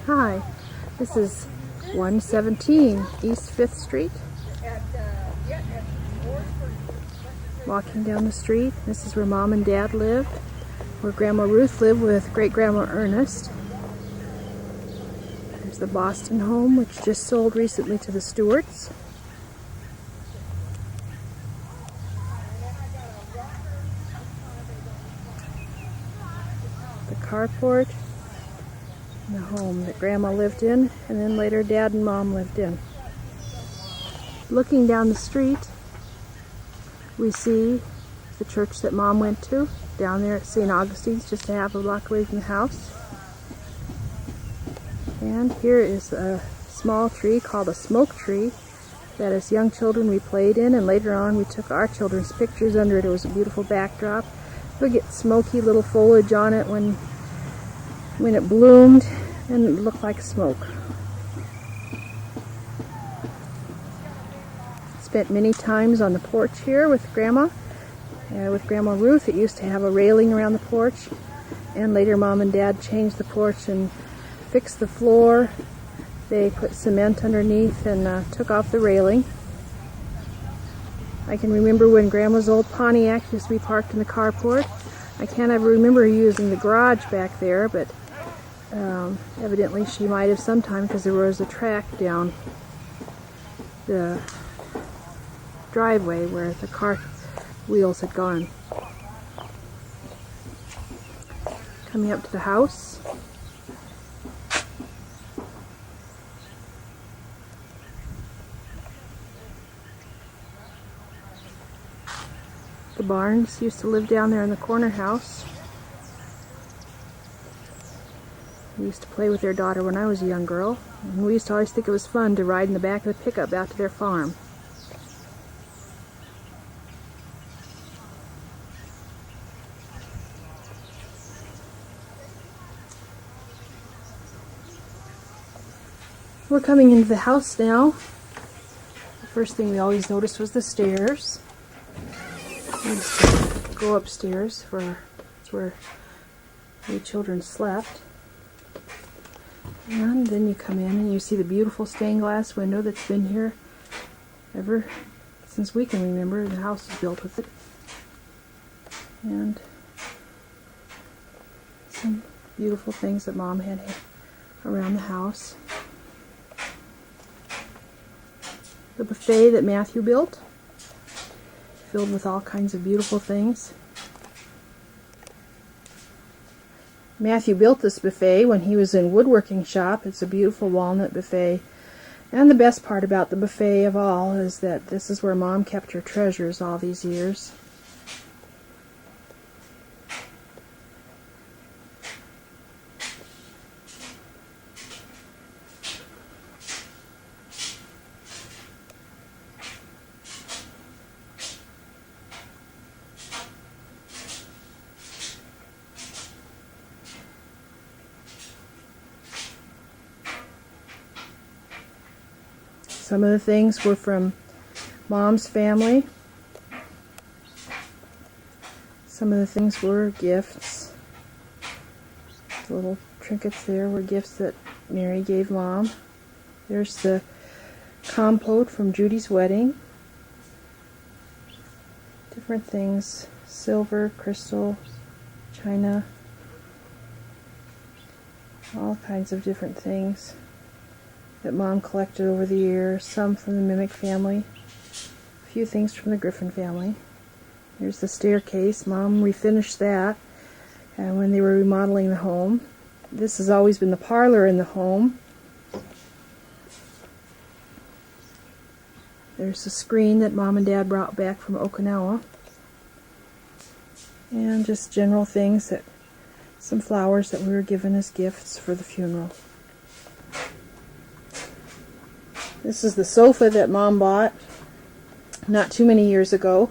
Hi, this is 117 East 5th Street. Walking down the street, this is where Mom and Dad lived, where Grandma Ruth lived with Great-Grandma Ernest. There's the Boston home, which just sold recently to the Stewarts. The carport, and the home that Grandma lived in, and then later Dad and Mom lived in. Looking down the street, we see the church that Mom went to, down there at St. Augustine's, just a half a block away from the house. And here is a small tree called a smoke tree that as young children we played in, and later on we took our children's pictures under it. It was a beautiful backdrop. We get smoky little foliage on it when it bloomed, and it looked like smoke. Spent many times on the porch here with Grandma. With Grandma Ruth, it used to have a railing around the porch, and later Mom and Dad changed the porch and fixed the floor. They put cement underneath and took off the railing. I can remember when Grandma's old Pontiac used to be parked in the carport. I can't ever remember using the garage back there, but evidently she might have sometime, because there was a track down the driveway where the car wheels had gone. Coming up to the house. The Barnes used to live down there in the corner house. We used to play with their daughter when I was a young girl, and we used to always think it was fun to ride in the back of the pickup out to their farm. We're coming into the house now. The first thing we always noticed was the stairs. We used to go upstairs that's where we children slept. And then you come in and you see the beautiful stained glass window that's been here ever since we can remember. The house was built with it. And some beautiful things that Mom had around the house. The buffet that Matthew built, filled with all kinds of beautiful things. Matthew built this buffet when he was in woodworking shop. It's a beautiful walnut buffet. And the best part about the buffet of all is that this is where Mom kept her treasures all these years. Some of the things were from Mom's family. Some of the things were gifts. The little trinkets there were gifts that Mary gave Mom. There's the compote from Judy's wedding. Different things. Silver, crystal, china. All kinds of different things that Mom collected over the years, some from the Mimic family, a few things from the Griffin family. Here's the staircase. Mom refinished that when they were remodeling the home. This has always been the parlor in the home. There's the screen that Mom and Dad brought back from Okinawa. And just general things, some flowers that we were given as gifts for the funeral. This is the sofa that Mom bought not too many years ago.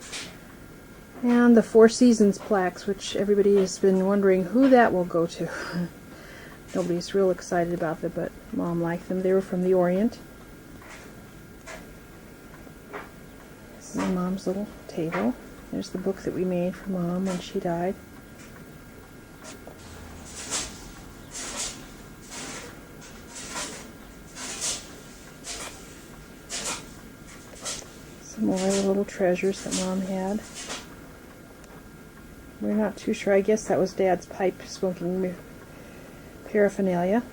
And the Four Seasons plaques, which everybody has been wondering who that will go to. Nobody's real excited about them, but Mom liked them. They were from the Orient. This is Mom's little table. There's the book that we made for Mom when she died. More little treasures that Mom had. We're not too sure. I guess that was Dad's pipe smoking paraphernalia.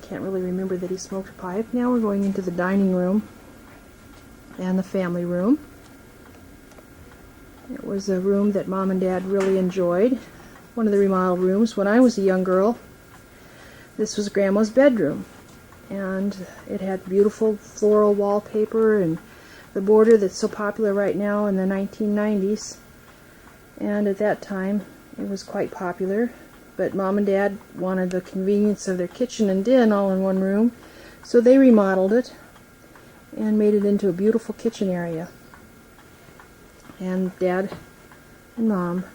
Can't really remember that he smoked a pipe. Now we're going into the dining room and the family room. It was a room that Mom and Dad really enjoyed. One of the remodeled rooms. When I was a young girl, this was Grandma's bedroom. And it had beautiful floral wallpaper and the border that's so popular right now in the 1990s. And at that time, it was quite popular. But Mom and Dad wanted the convenience of their kitchen and den all in one room, so they remodeled it and made it into a beautiful kitchen area. And Dad and Mom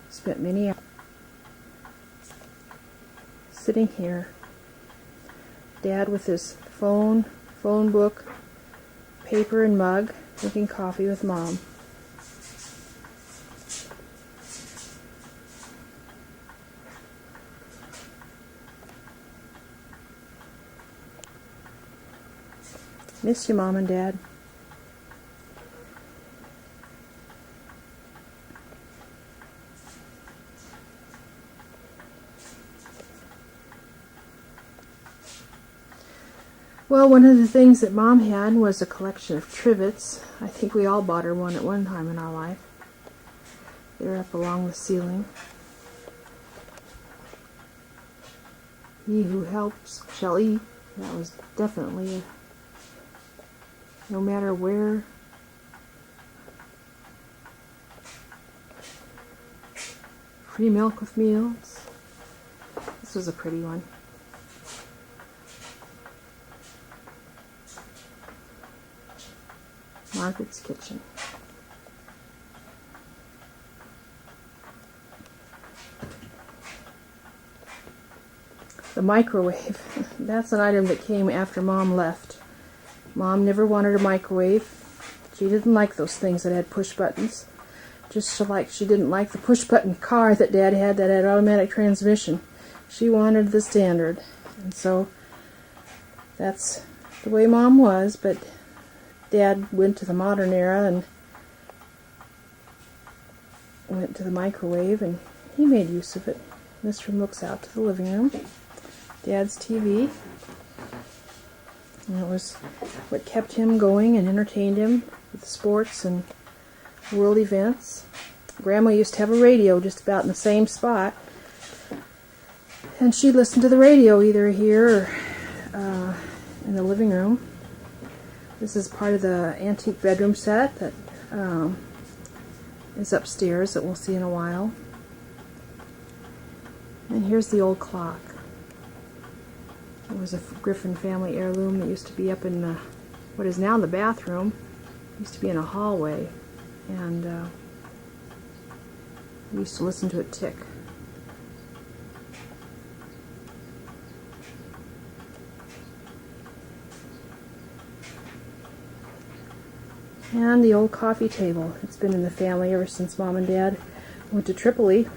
spent many hours sitting here. Dad with his phone book, paper and mug, drinking coffee with Mom. Miss you, Mom and Dad. Well, one of the things that Mom had was a collection of trivets. I think we all bought her one at one time in our life. They're up along the ceiling. He who helps shall eat. That was definitely a no matter where. Free milk with meals. This was a pretty one. Margaret's Kitchen. The microwave. That's an item that came after Mom left. Mom never wanted a microwave. She didn't like those things that had push buttons. Just like she didn't like the push button car that Dad had that had automatic transmission. She wanted the standard. And so that's the way Mom was, but Dad went to the modern era and went to the microwave, and he made use of it. This room looks out to the living room. Dad's TV. And it was what kept him going and entertained him with sports and world events. Grandma used to have a radio just about in the same spot, and she'd listen to the radio either here or in the living room. This is part of the antique bedroom set that is upstairs that we'll see in a while. And here's the old clock. It was a Griffin family heirloom that used to be up in the, what is now the bathroom. It used to be in a hallway, and we used to listen to it tick. And the old coffee table. It's been in the family ever since Mom and Dad went to Tripoli.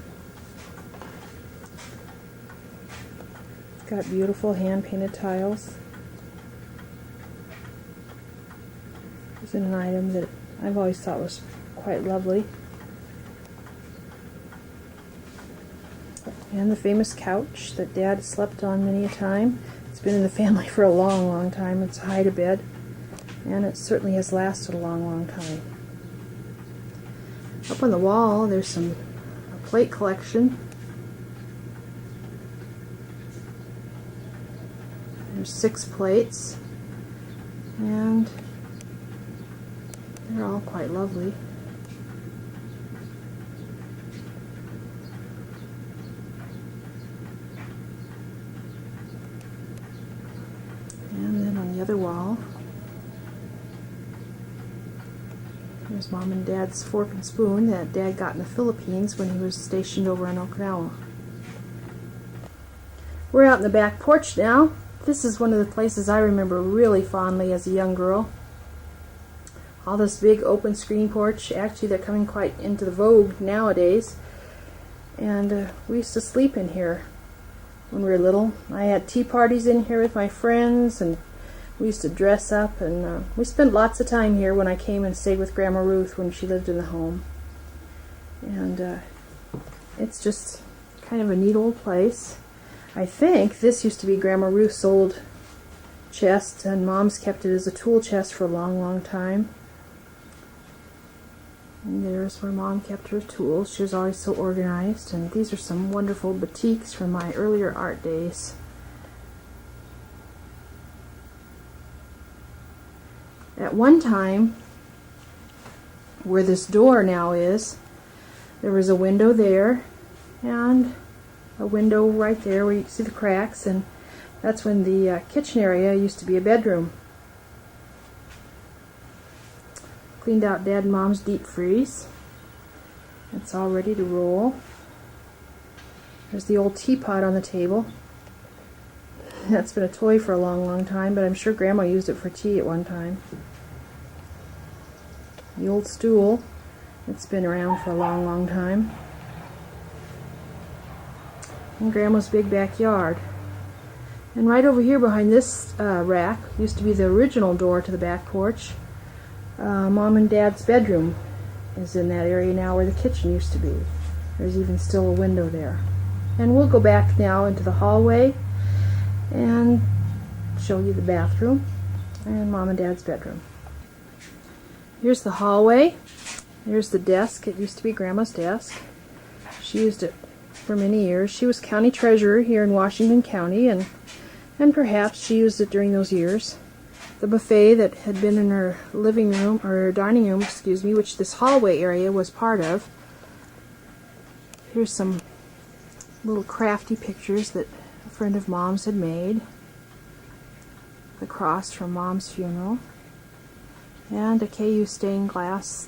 It's got beautiful hand-painted tiles. It's an item that I've always thought was quite lovely. And the famous couch that Dad slept on many a time. It's been in the family for a long, long time. It's a hide-a-bed. And it certainly has lasted a long, long time. Up on the wall, there's a plate collection. There's 6 plates, and they're all quite lovely. And then on the other wall, there's Mom and Dad's fork and spoon that Dad got in the Philippines when he was stationed over in Okinawa. We're out in the back porch now. This is one of the places I remember really fondly as a young girl. All this big open screen porch. Actually, they're coming quite into the vogue nowadays. And we used to sleep in here when we were little. I had tea parties in here with my friends, and We used to dress up, and we spent lots of time here when I came and stayed with Grandma Ruth when she lived in the home. And it's just kind of a neat old place. I think this used to be Grandma Ruth's old chest, and Mom's kept it as a tool chest for a long, long time. And there's where Mom kept her tools. She was always so organized. And these are some wonderful batiks from my earlier art days. At one time, where this door now is, there was a window there and a window right there where you can see the cracks, and that's when the kitchen area used to be a bedroom. Cleaned out Dad and Mom's deep freeze. It's all ready to roll. There's the old teapot on the table. That's been a toy for a long, long time, but I'm sure Grandma used it for tea at one time. The old stool. It's been around for a long, long time. And Grandma's big backyard. And right over here behind this rack used to be the original door to the back porch. Mom and Dad's bedroom is in that area now where the kitchen used to be. There's even still a window there. And we'll go back now into the hallway and show you the bathroom and Mom and Dad's bedroom. Here's the hallway. Here's the desk. It used to be Grandma's desk. She used it for many years. She was county treasurer here in Washington County, and perhaps she used it during those years. The buffet that had been in her living room, or her dining room, excuse me, which this hallway area was part of. Here's some little crafty pictures that a friend of Mom's had made. The cross from Mom's funeral. And a KU stained glass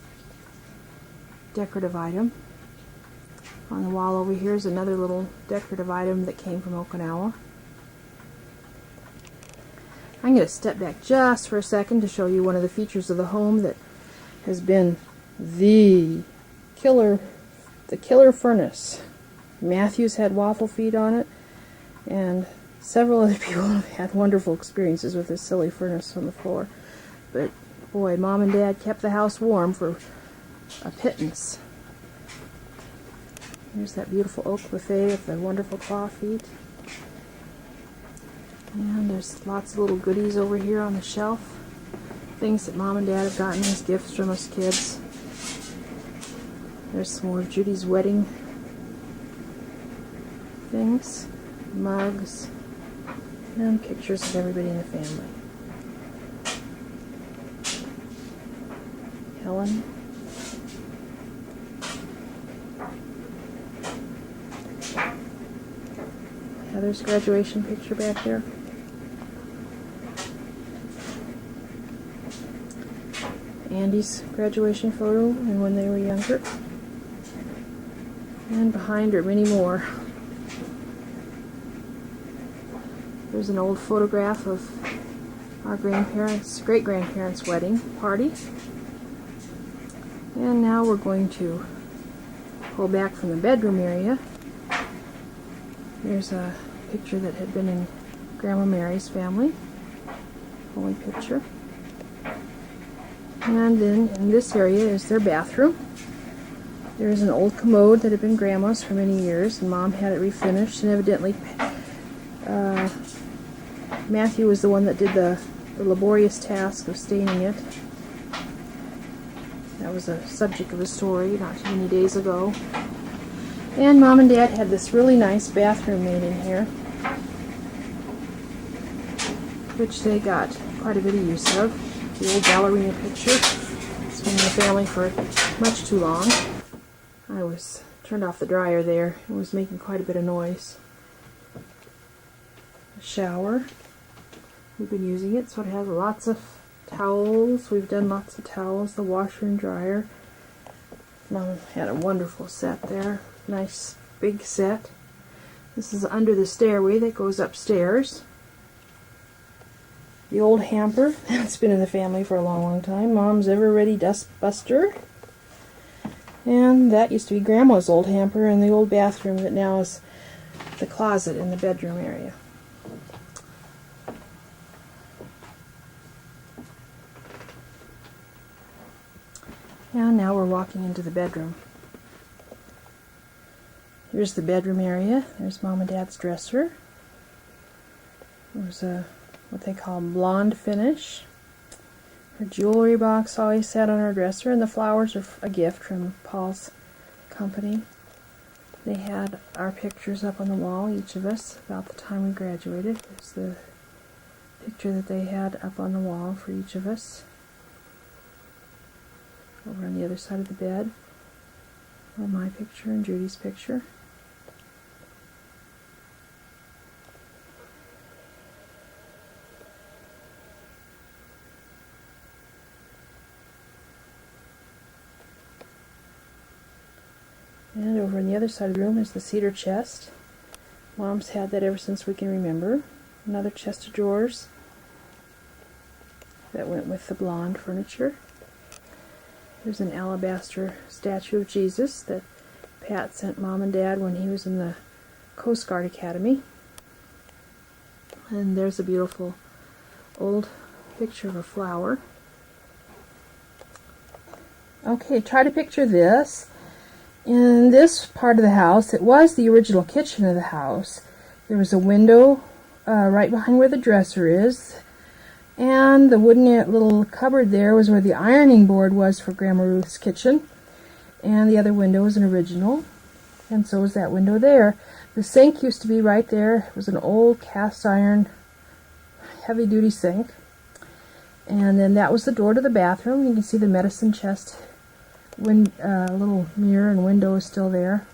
decorative item. On the wall over here is another little decorative item that came from Okinawa. I'm going to step back just for a second to show you one of the features of the home that has been the killer furnace. Matthew's had waffle feet on it, and several other people have had wonderful experiences with this silly furnace on the floor. But boy, Mom and Dad kept the house warm for a pittance. Here's that beautiful oak buffet with the wonderful claw feet. And there's lots of little goodies over here on the shelf. Things that Mom and Dad have gotten as gifts from us kids. There's some more of Judy's wedding things, mugs, and pictures of everybody in the family. Helen. Heather's graduation picture back there. Andy's graduation photo and when they were younger. And behind are many more. There's an old photograph of our great-grandparents' wedding party. And now we're going to pull back from the bedroom area. There's a picture that had been in Grandma Mary's family. Holy picture. And then in this area is their bathroom. There's an old commode that had been Grandma's for many years, and Mom had it refinished, and evidently Matthew was the one that did the laborious task of staining it. That was a subject of a story not too many days ago. And Mom and Dad had this really nice bathroom made in here, which they got quite a bit of use of. The old ballerina picture. It's been in the family for much too long. I turned off the dryer there. It was making quite a bit of noise. A shower. We've been using it, so it has lots of towels. We've done lots of towels. The washer and dryer. Mom had a wonderful set there. Nice big set. This is under the stairway that goes upstairs. The old hamper, that's been in the family for a long, long time. Mom's ever-ready dust buster. And that used to be Grandma's old hamper in the old bathroom that now is the closet in the bedroom area. And now we're walking into the bedroom. Here's the bedroom area. There's Mom and Dad's dresser. There's what they call blonde finish. Her jewelry box always sat on her dresser, and the flowers are a gift from Paul's company. They had our pictures up on the wall, each of us, about the time we graduated. There's the picture that they had up on the wall for each of us. Over on the other side of the bed, my picture and Judy's picture. And over on the other side of the room is the cedar chest. Mom's had that ever since we can remember. Another chest of drawers that went with the blonde furniture. There's an alabaster statue of Jesus that Pat sent Mom and Dad when he was in the Coast Guard Academy. And there's a beautiful old picture of a flower. Okay, try to picture this. In this part of the house, it was the original kitchen of the house. There was a window right behind where the dresser is, and the wooden little cupboard there was where the ironing board was for Grandma Ruth's kitchen, and the other window was an original, and so was that window there. The sink used to be right there. It was an old cast iron heavy-duty sink, and then that was the door to the bathroom. You can see the medicine chest. Little mirror and window is still there.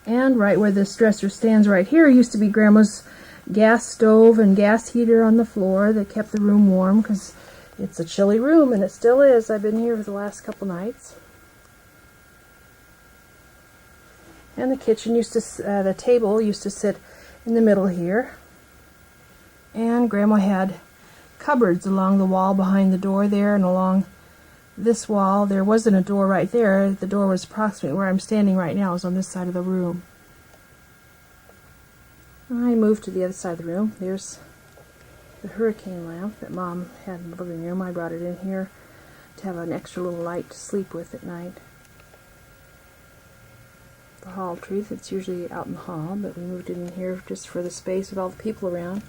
And right where this dresser stands right here used to be Grandma's gas stove and gas heater on the floor that kept the room warm, because it's a chilly room, and it still is. I've been here for the last couple nights. And the kitchen the table used to sit in the middle here. And Grandma had cupboards along the wall behind the door there, and along this wall. There wasn't a door right there. The door was approximately where I'm standing right now, is on this side of the room. I moved to the other side of the room. There's the hurricane lamp that Mom had in the living room. I brought it in here to have an extra little light to sleep with at night. The hall tree that's usually out in the hall, but we moved it in here just for the space with all the people around.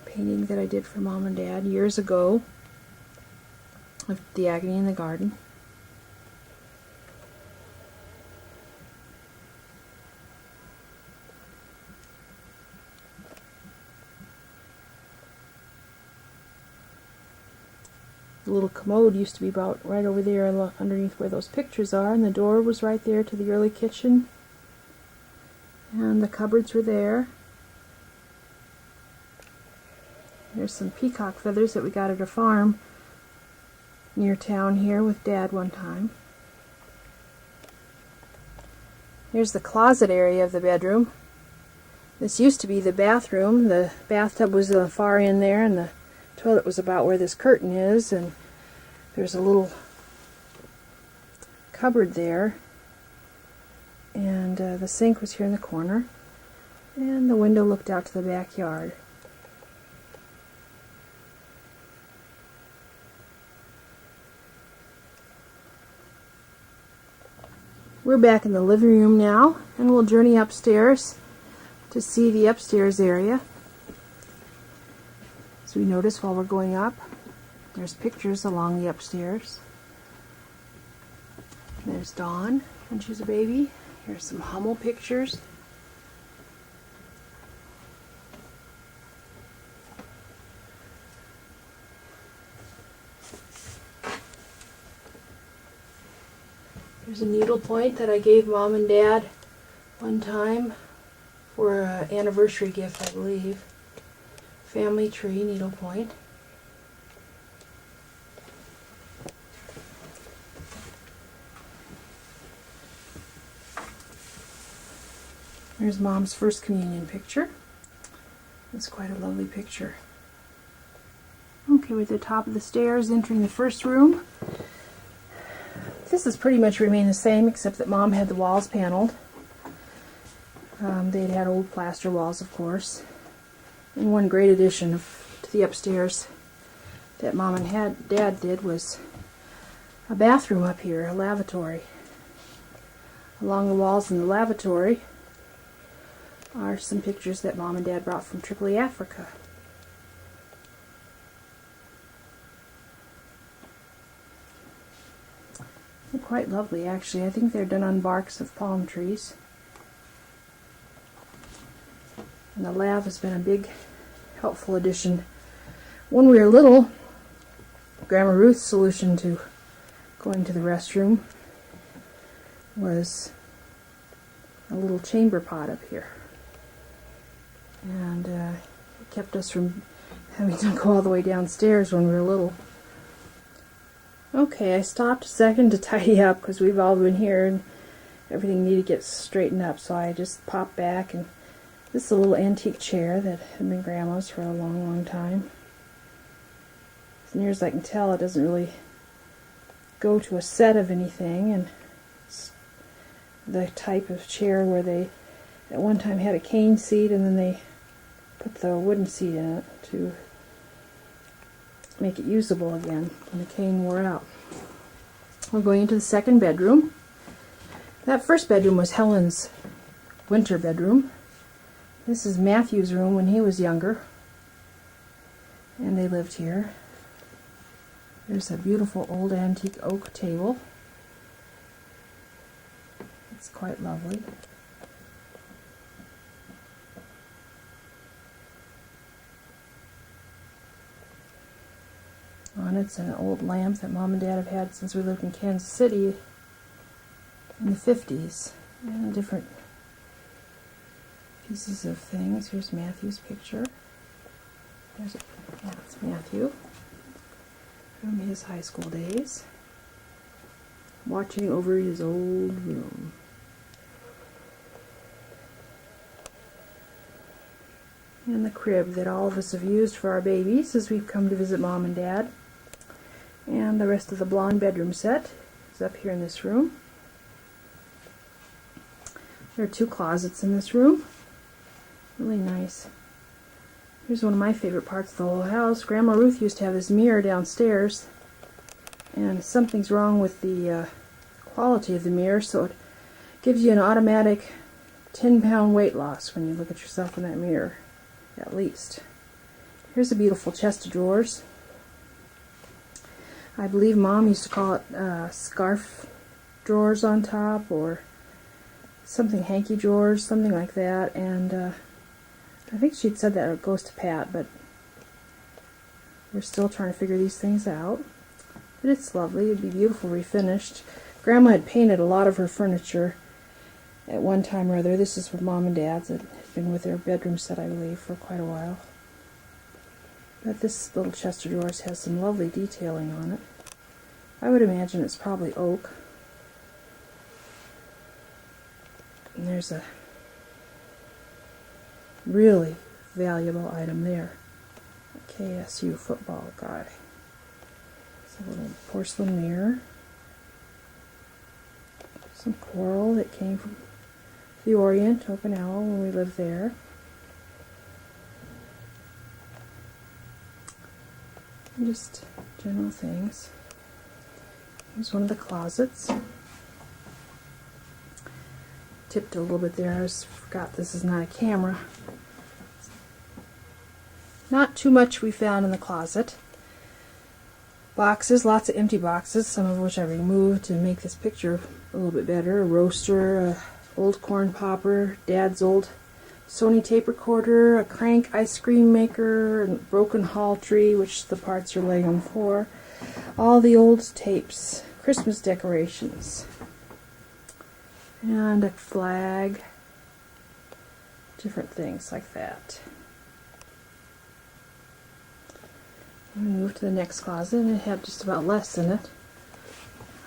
Painting that I did for Mom and Dad years ago of the agony in the garden. The little commode used to be about right over there underneath where those pictures are, and the door was right there to the early kitchen, and the cupboards were there. There's some peacock feathers that we got at a farm near town here with Dad one time. Here's the closet area of the bedroom. This used to be the bathroom. The bathtub was the far end there, and the toilet was about where this curtain is, and there's a little cupboard there, and the sink was here in the corner, and the window looked out to the backyard. We're back in the living room now, and we'll journey upstairs to see the upstairs area. So we notice while we're going up, there's pictures along the upstairs. There's Dawn when she was a baby. Here's some Hummel pictures. There's a needlepoint that I gave Mom and Dad one time for an anniversary gift, I believe. Family tree needlepoint. There's Mom's first communion picture. It's quite a lovely picture. Okay, we're at the top of the stairs, entering the first room. This has pretty much remained the same, except that Mom had the walls paneled. They'd had old plaster walls, of course. And one great addition to the upstairs that Mom and Dad did was a bathroom up here, a lavatory. Along the walls in the lavatory are some pictures that Mom and Dad brought from Tripoli, Africa. They're quite lovely, actually. I think they're done on barks of palm trees. And the lav has been a big, helpful addition. When we were little, Grandma Ruth's solution to going to the restroom was a little chamber pot up here. And it kept us from having to go all the way downstairs when we were little. Okay, I stopped a second to tidy up because we've all been here and everything needed to get straightened up, so I just popped back. And this is a little antique chair that had been Grandma's for a long, long time. As near as I can tell, it doesn't really go to a set of anything, and it's the type of chair where they at one time had a cane seat and then they put the wooden seat in it to make it usable again when the cane wore out. We're going into the second bedroom. That first bedroom was Helen's winter bedroom. This is Matthew's room when he was younger, and they lived here. There's a beautiful old antique oak table. It's quite lovely. On it's an old lamp that Mom and Dad have had since we lived in Kansas City in the 50s. And different pieces of things. Here's Matthew's picture. There's it's Matthew from his high school days, watching over his old room. And the crib that all of us have used for our babies as we've come to visit Mom and Dad. And the rest of the blonde bedroom set is up here in this room. There are 2 closets in this room. Really nice. Here's one of my favorite parts of the whole house. Grandma Ruth used to have this mirror downstairs, and something's wrong with the quality of the mirror, so it gives you an automatic 10-pound weight loss when you look at yourself in that mirror, at least. Here's a beautiful chest of drawers. I believe Mom used to call it scarf drawers on top, or something hanky drawers, something like that, and I think she'd said that it goes to Pat, but we're still trying to figure these things out. But it's lovely. It'd be beautiful refinished. Grandma had painted a lot of her furniture at one time or other. This is with Mom and Dad's. It had been with their bedroom set, I believe, for quite a while. But this little chest of drawers has some lovely detailing on it. I would imagine it's probably oak. And there's a really valuable item there. A KSU football guy. It's a little porcelain mirror. Some coral that came from the Orient, Okinawa, when we lived there. And just general things. Here's one of the closets. Tipped a little bit there. I just forgot this is not a camera. Not too much we found in the closet. Boxes, lots of empty boxes, some of which I removed to make this picture a little bit better. A roaster, a old corn popper, Dad's old Sony tape recorder, a crank ice cream maker, a broken hall tree, which the parts are laying on the floor. All the old tapes, Christmas decorations, and a flag, different things like that. We move to the next closet, and it had just about less in it.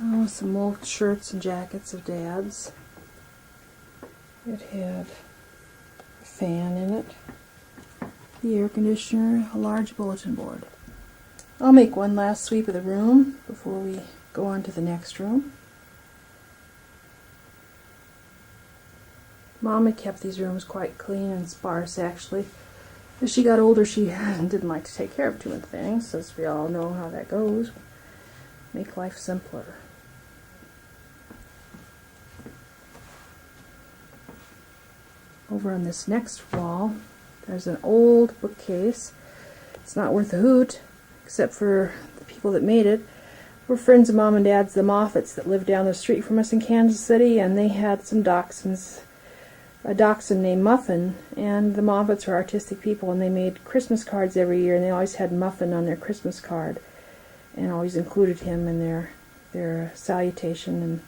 Oh, some old shirts and jackets of Dad's. It had a fan in it, the air conditioner, a large bulletin board. I'll make one last sweep of the room before we go on to the next room. Mom had kept these rooms quite clean and sparse, actually. As she got older, she didn't like to take care of too many things, as we all know how that goes. Make life simpler. Over on this next wall, there's an old bookcase. It's not worth a hoot, except for the people that made it. We're friends of Mom and Dad's, the Moffats, that lived down the street from us in Kansas City, and they had some dachshunds, a dachshund named Muffin, and the Moffats were artistic people, and they made Christmas cards every year, and they always had Muffin on their Christmas card, and always included him in their salutation. And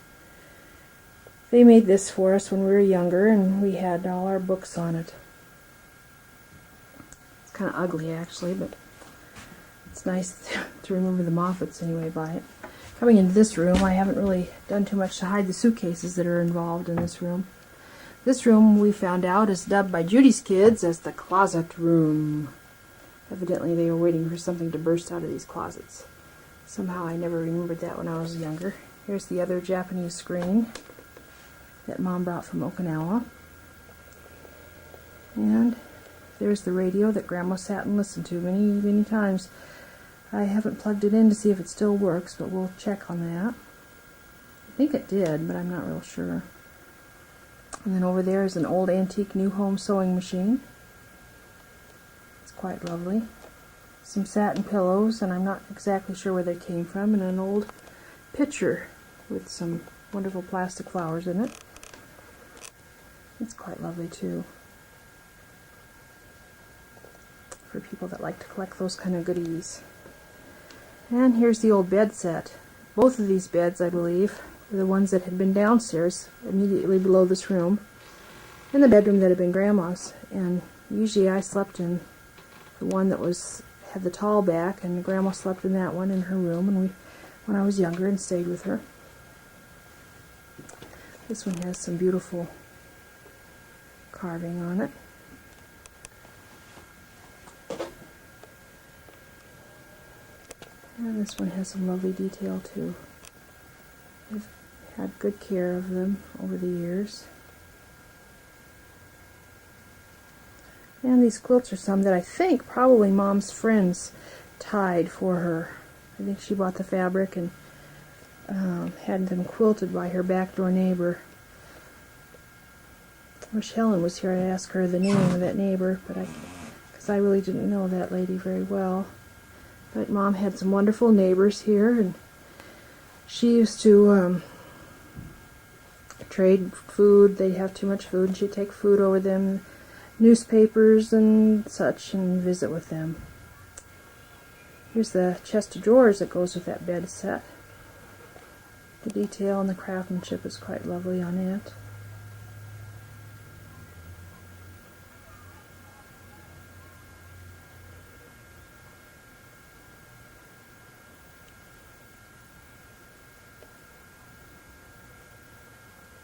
they made this for us when we were younger, and we had all our books on it. It's kind of ugly, actually, but it's nice to remember the Moffats anyway by it. Coming into this room, I haven't really done too much to hide the suitcases that are involved in this room. This room, we found out, is dubbed by Judy's kids as the closet room. Evidently, they were waiting for something to burst out of these closets. Somehow I never remembered that when I was younger. Here's the other Japanese screen that Mom brought from Okinawa. And there's the radio that Grandma sat and listened to many, many times. I haven't plugged it in to see if it still works, but we'll check on that. I think it did, but I'm not real sure. And then over there is an old antique new home sewing machine. It's quite lovely. Some satin pillows, and I'm not exactly sure where they came from, and an old pitcher with some wonderful plastic flowers in it. It's quite lovely too, for people that like to collect those kind of goodies. And here's the old bed set. Both of these beds, I believe, were the ones that had been downstairs, immediately below this room, in the bedroom that had been Grandma's. And usually I slept in the one that had the tall back, and Grandma slept in that one in her room when I was younger and stayed with her. This one has some beautiful carving on it. And this one has some lovely detail too. I've had good care of them over the years. And these quilts are some that I think probably Mom's friends tied for her. I think she bought the fabric and had them quilted by her backdoor neighbor. I wish Helen was here. I'd ask her the name of that neighbor, because I really didn't know that lady very well. But Mom had some wonderful neighbors here, and she used to trade food. They'd have too much food, and she'd take food over them, newspapers and such, and visit with them. Here's the chest of drawers that goes with that bed set. The detail and the craftsmanship is quite lovely on it.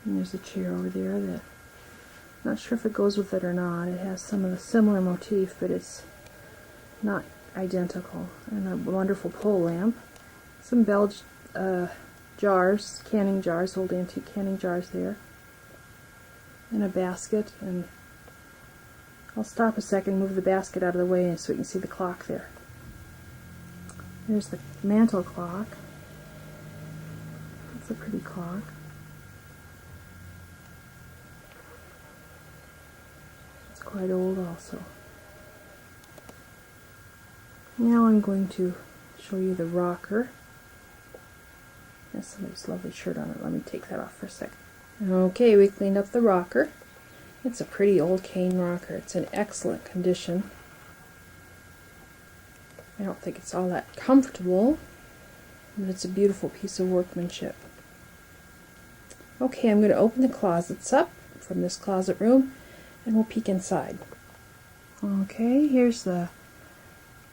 And there's a chair over there that, not sure if it goes with it or not. It has some of the similar motif, but it's not identical. And a wonderful pole lamp. Some Belgian jars, canning jars, old antique canning jars there. And a basket. And I'll stop a second, move the basket out of the way so we can see the clock there. There's the mantle clock. It's a pretty clock. Quite old also. Now I'm going to show you the rocker. Has somebody's lovely shirt on it. Let me take that off for a second. Okay, we cleaned up the rocker. It's a pretty old cane rocker. It's in excellent condition. I don't think it's all that comfortable, but it's a beautiful piece of workmanship. Okay, I'm going to open the closets up from this closet room, and we'll peek inside. Okay, here's the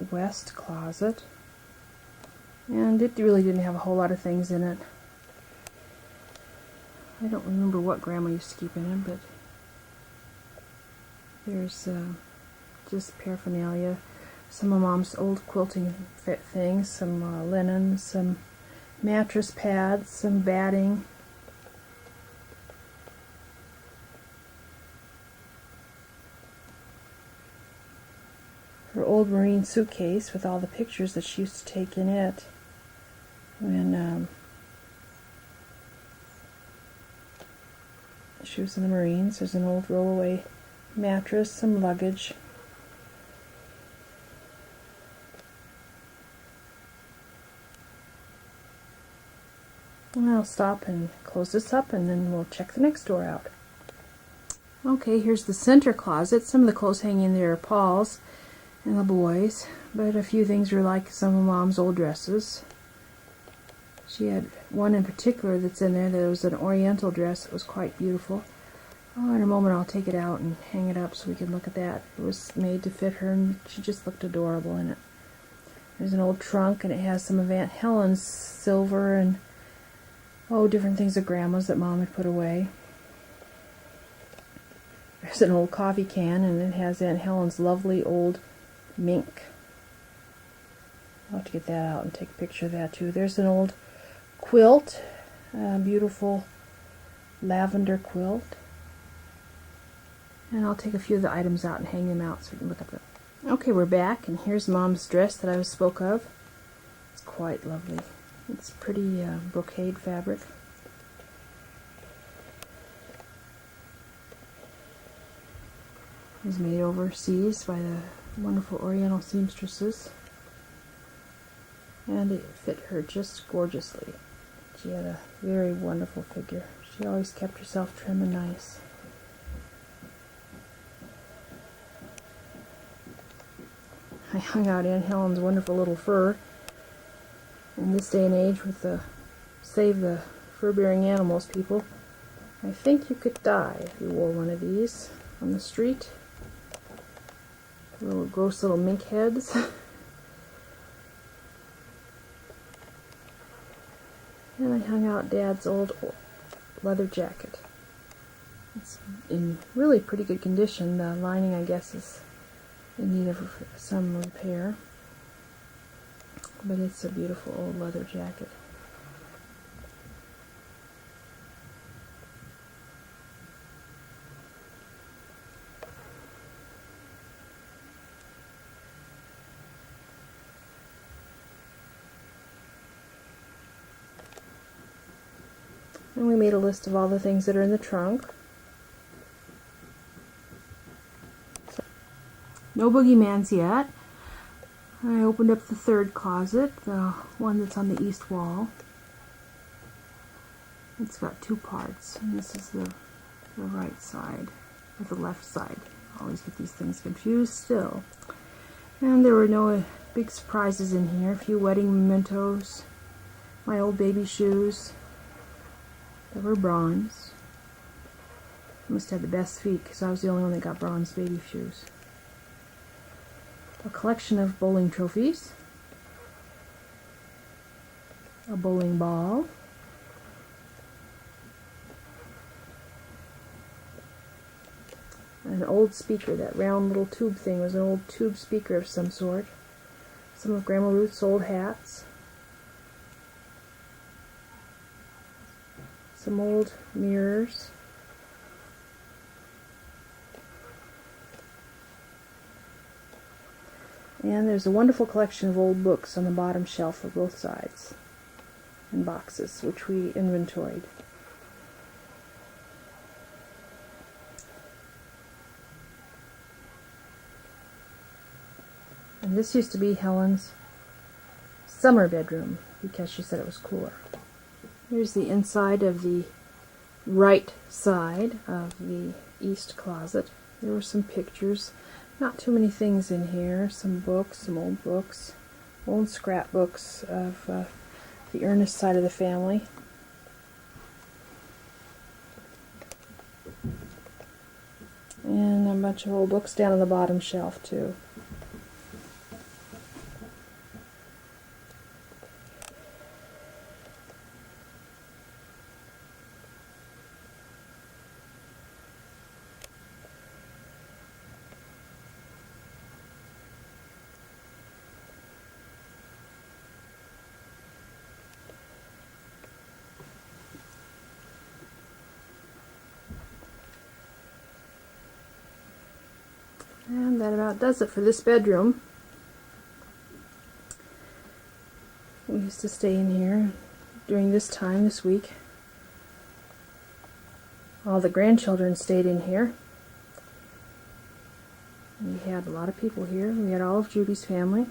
west closet. And it really didn't have a whole lot of things in it. I don't remember what Grandma used to keep in it, but there's just paraphernalia. Some of Mom's old quilting things, some linen, some mattress pads, some batting. her old Marine suitcase with all the pictures that she used to take in it when she was in the Marines. There's an old rollaway mattress, some luggage. And I'll stop and close this up, and then we'll check the next door out. Okay, here's the center closet. Some of the clothes hanging in there are Paul's and the boys, but a few things are like some of Mom's old dresses. She had one in particular that's in there that was an oriental dress that was quite beautiful. Oh, in a moment I'll take it out and hang it up so we can look at that. It was made to fit her, and she just looked adorable in it. There's an old trunk, and it has some of Aunt Helen's silver and different things of Grandma's that Mom had put away. There's an old coffee can, and it has Aunt Helen's lovely old mink. I'll have to get that out and take a picture of that too. There's an old quilt, a beautiful lavender quilt. And I'll take a few of the items out and hang them out so we can look at them. Okay, we're back, and here's Mom's dress that I spoke of. It's quite lovely. It's pretty brocade fabric. It was made overseas by the wonderful Oriental seamstresses, and it fit her just gorgeously. She had a very wonderful figure. She always kept herself trim and nice. I hung out Aunt Helen's wonderful little fur. In this day and age, with the save the fur-bearing animals people, I think you could die if you wore one of these on the street. Little gross little mink heads. And I hung out Dad's old leather jacket. It's in really pretty good condition. The lining, I guess, is in need of some repair. But it's a beautiful old leather jacket. And we made a list of all the things that are in the trunk. So, no boogeymans yet. I opened up the third closet, the one that's on the east wall. It's got two parts, and this is the right side, or the left side. I always get these things confused still. And there were no big surprises in here. A few wedding mementos, my old baby shoes. They were bronze. I must have the best feet because I was the only one that got bronze baby shoes. A collection of bowling trophies. A bowling ball. An old speaker. That round little tube thing was an old tube speaker of some sort. Some of Grandma Ruth's old hats. Some old mirrors. And there's a wonderful collection of old books on the bottom shelf of both sides, and boxes, which we inventoried. And this used to be Helen's summer bedroom, because she said it was cooler. Here's the inside of the right side of the east closet. There were some pictures. Not too many things in here. Some books, some old scrapbooks of the Ernest side of the family. And a bunch of old books down on the bottom shelf too. And that about does it for this bedroom. We used to stay in here during this time this week. All the grandchildren stayed in here. We had a lot of people here. We had all of Judy's family,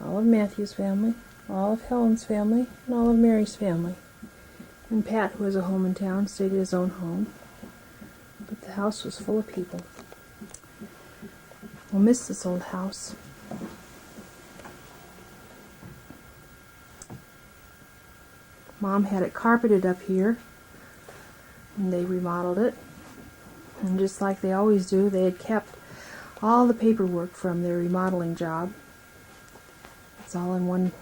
all of Matthew's family, all of Helen's family, and all of Mary's family. And Pat, who has a home in town, stayed at his own home. But the house was full of people. We'll miss this old house. Mom had it carpeted up here, and they remodeled it. And just like they always do, they had kept all the paperwork from their remodeling job. It's all in one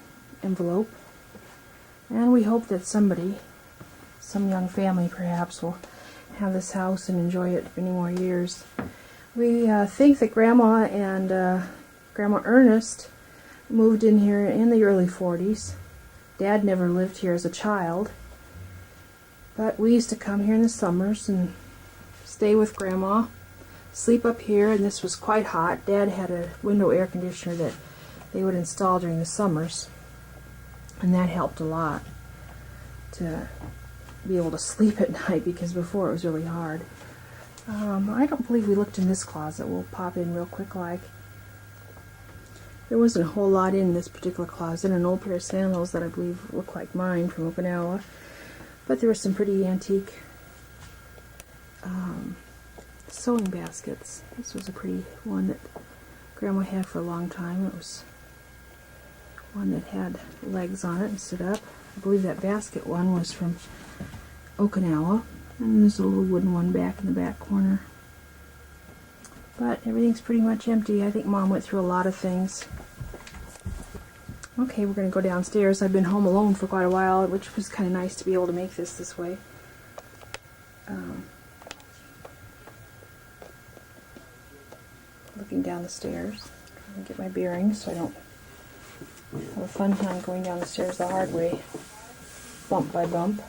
envelope. And we hope that somebody, some young family perhaps, will have this house and enjoy it for many more years. We think that Grandma and Grandma Ernest moved in here in the early 40s. Dad never lived here as a child, but we used to come here in the summers and stay with Grandma, sleep up here, and this was quite hot. Dad had a window air conditioner that they would install during the summers, and that helped a lot to be able to sleep at night, because before it was really hard. I don't believe we looked in this closet. We'll pop in real quick like. There wasn't a whole lot in this particular closet. An old pair of sandals that I believe look like mine from Okinawa. But there were some pretty antique sewing baskets. This was a pretty one that Grandma had for a long time. It was one that had legs on it and stood up. I believe that basket one was from Okinawa. And there's a little wooden one back in the back corner. But everything's pretty much empty. I think Mom went through a lot of things. Okay, we're going to go downstairs. I've been home alone for quite a while, which was kind of nice to be able to make this way. Looking down the stairs, trying to get my bearings so I don't have a fun time going down the stairs the hard way, bump by bump.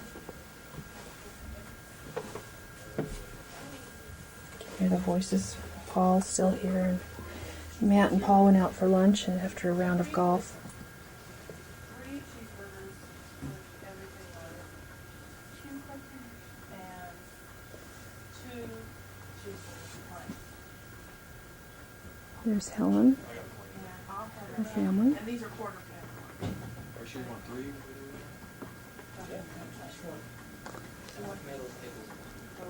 Can hear the voices. Paul's still here, and Matt and Paul went out for lunch and after a round of golf. There's Helen, her family.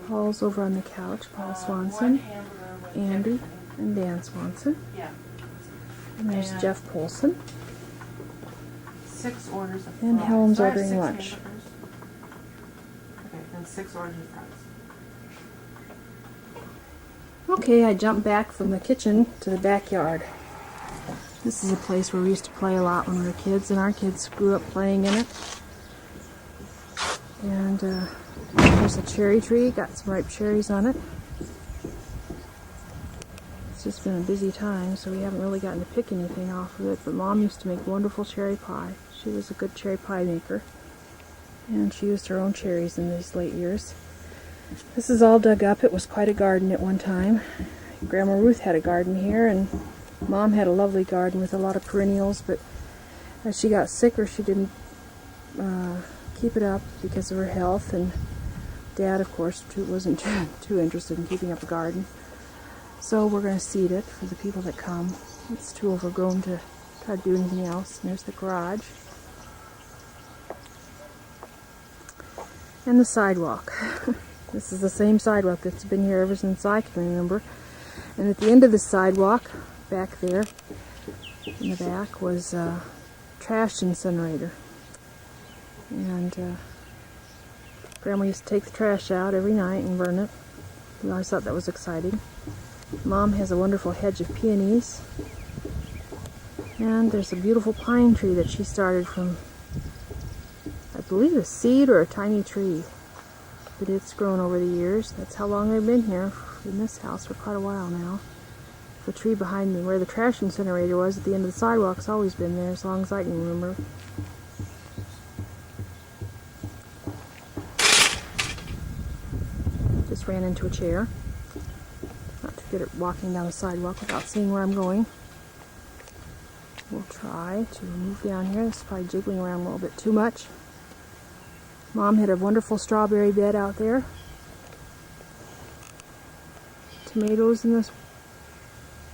Paul's over on the couch. Paul Swanson, Andy, and Dan Swanson. And there's Jeff Polson. 6 orders of and fries. Helen's So I have ordering 6 lunch. hamburgers. Okay, and 6 orders of fries. Okay, I jumped back from the kitchen to the backyard. This is a place where we used to play a lot when we were kids, and our kids grew up playing in it. And there's a cherry tree, got some ripe cherries on it. It's just been a busy time, so we haven't really gotten to pick anything off of it, but Mom used to make wonderful cherry pie. She was a good cherry pie maker, and she used her own cherries in these late years. This is all dug up. It was quite a garden at one time. Grandma Ruth had a garden here, and Mom had a lovely garden with a lot of perennials, but as she got sicker, she didn't keep it up because of her health, and Dad, of course, wasn't too interested in keeping up a garden. So we're going to seed it for the people that come. It's too overgrown to try to do anything else. And there's the garage. And the sidewalk. This is the same sidewalk that's been here ever since I can remember. And at the end of the sidewalk, back there, in the back, was a trash incinerator. And Grandma used to take the trash out every night and burn it. We always thought that was exciting. Mom has a wonderful hedge of peonies. And there's a beautiful pine tree that she started from, I believe, a seed or a tiny tree. But it's grown over the years. That's how long I've been here in this house, for quite a while now. The tree behind me, where the trash incinerator was at the end of the sidewalk, has always been there as long as I can remember. Just ran into a chair. Not too get it walking down the sidewalk without seeing where I'm going. We'll try to move down here. It's probably jiggling around a little bit too much. Mom had a wonderful strawberry bed out there. Tomatoes in the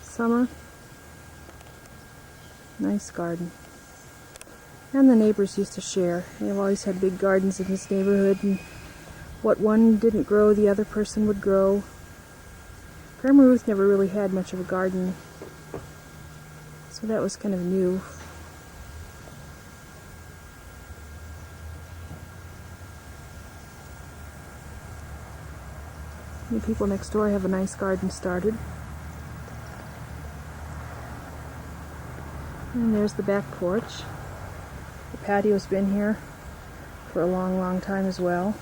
summer. Nice garden. And the neighbors used to share. They've always had big gardens in this neighborhood, and what one didn't grow, the other person would grow. Grandma Ruth never really had much of a garden, so that was kind of new. The people next door have a nice garden started. And there's the back porch. The patio's been here for a long, long time as well.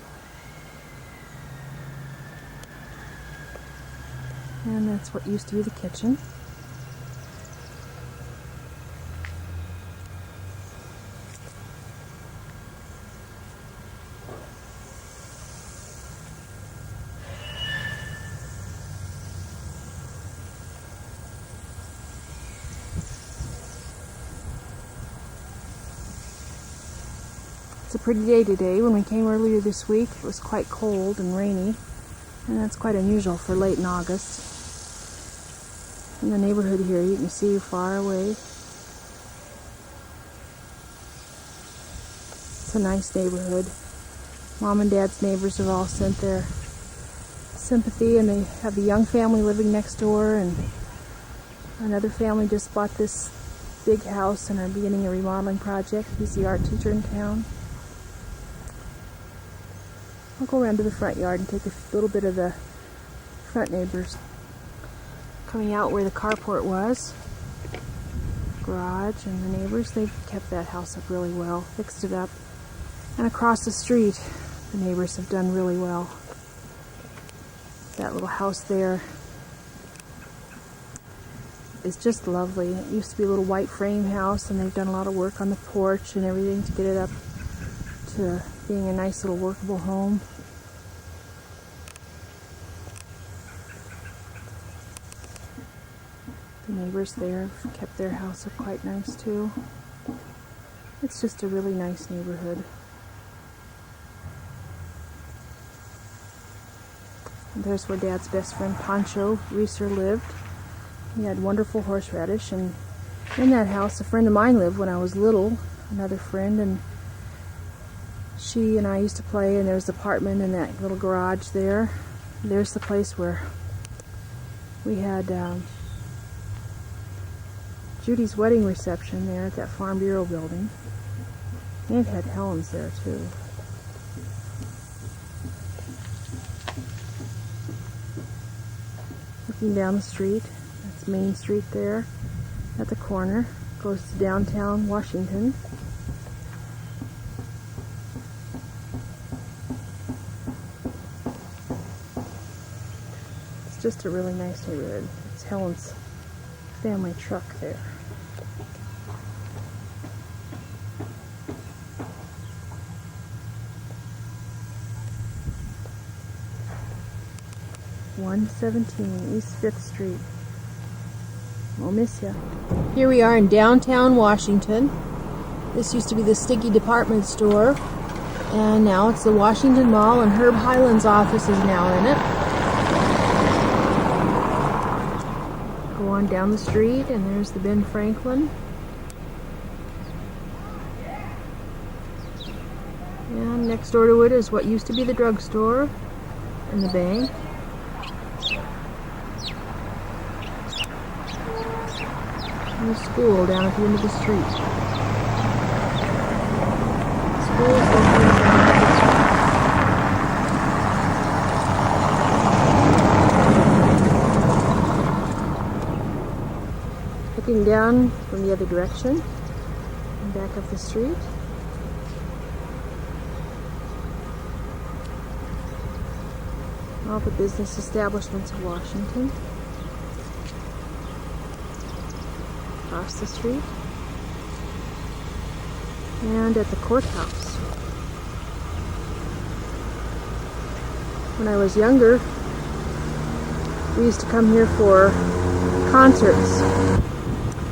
And that's what used to be the kitchen. It's a pretty day today. When we came earlier this week, it was quite cold and rainy, and that's quite unusual for late in August. In the neighborhood here, you can see far away. It's a nice neighborhood. Mom and Dad's neighbors have all sent their sympathy, and they have a young family living next door, and another family just bought this big house and are beginning a remodeling project. He's the art teacher in town. I'll go around to the front yard and take a little bit of the front neighbors. Coming out where the carport was, garage, and the neighbors, they've kept that house up really well, fixed it up. And across the street, the neighbors have done really well. That little house there is just lovely. It used to be a little white frame house, and they've done a lot of work on the porch and everything to get it up to being a nice little workable home. The neighbors there have kept their house up quite nice too. It's just a really nice neighborhood. And there's where Dad's best friend Pancho Reeser lived. He had wonderful horseradish, and in that house a friend of mine lived when I was little, another friend, and she and I used to play, and there's the apartment in that little garage there. There's the place where we had Judy's wedding reception there at that Farm Bureau building. They've had Helen's there too. Looking down the street, that's Main Street there at the corner. Goes to downtown Washington. It's just a really nice neighborhood. It's Helen's family truck there. (117) East 5th Street. We'll miss ya. Here we are in downtown Washington. This used to be the Sticky department store, and now it's the Washington Mall, and Herb Hyland's office is now in it. Go on down the street, and there's the Ben Franklin. And next door to it is what used to be the drugstore and the bank. And the school down at the end of the street. School is located down at the street. Looking down from the other direction and back up the street. All the business establishments of Washington. Across the street. And at the courthouse. When I was younger, We used to come here for concerts.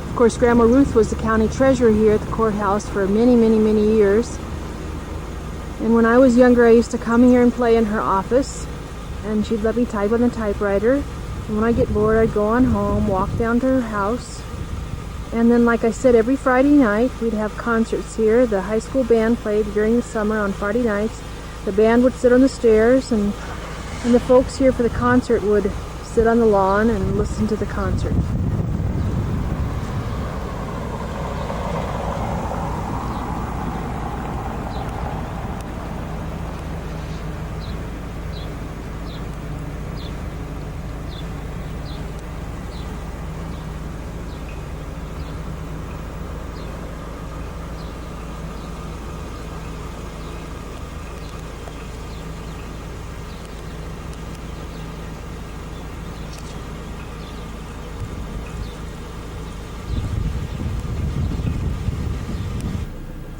Of course, Grandma Ruth was the county treasurer here at the courthouse for many, many, many years. And when I was younger, I used to come here and play in her office, and she'd let me type on the typewriter. And when I get bored, I'd go on home, walk down to her house. And then, like I said, every Friday night, we'd have concerts here. The high school band played during the summer on Friday nights. The band would sit on the stairs, and the folks here for the concert would sit on the lawn and listen to the concert.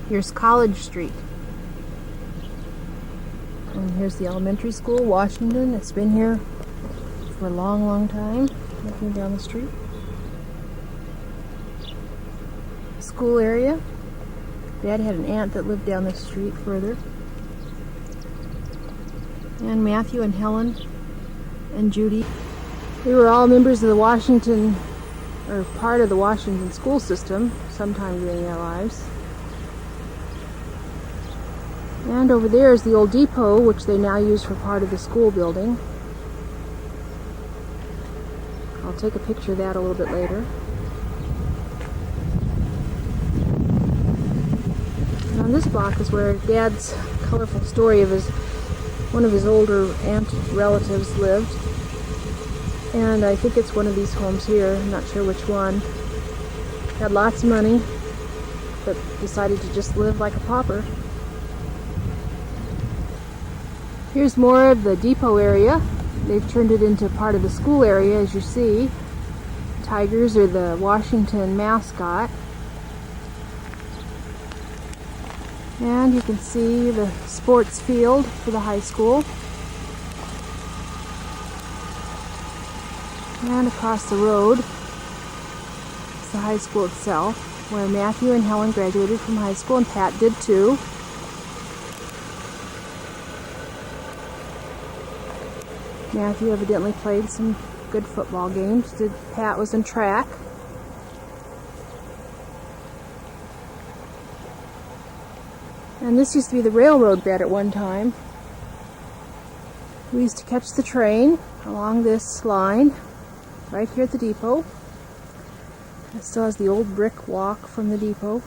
Here's College Street. And here's the elementary school, Washington. It's been here for a long, long time. Looking down the street. School area. Dad had an aunt that lived down the street further. And Matthew and Helen and Judy. We were all members of the Washington, or part of the Washington school system sometime during our lives. And over there is the old depot, which they now use for part of the school building. I'll take a picture of that a little bit later. And on this block is where Dad's colorful story of one of his older aunt relatives lived. And I think it's one of these homes here. I'm not sure which one. Had lots of money, but decided to just live like a pauper. Here's more of the depot area. They've turned it into part of the school area, as you see. Tigers are the Washington mascot. And you can see the sports field for the high school. And across the road is the high school itself, where Matthew and Helen graduated from high school, and Pat did too. Matthew evidently played some good football games. Pat was in track. And this used to be the railroad bed at one time. We used to catch the train along this line right here at the depot. It still has the old brick walk from the depot.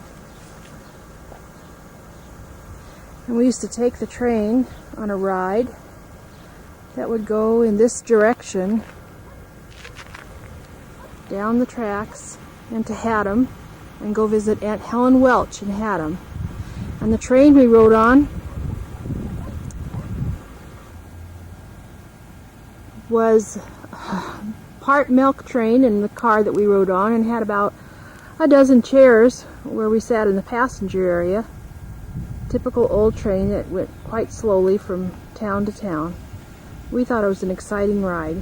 And we used to take the train on a ride that would go in this direction down the tracks into Haddam and go visit Aunt Helen Welch in Haddam. And the train we rode on was part milk train in the car that we rode on, and had about a dozen chairs where we sat in the passenger area. Typical old train that went quite slowly from town to town. We thought it was an exciting ride.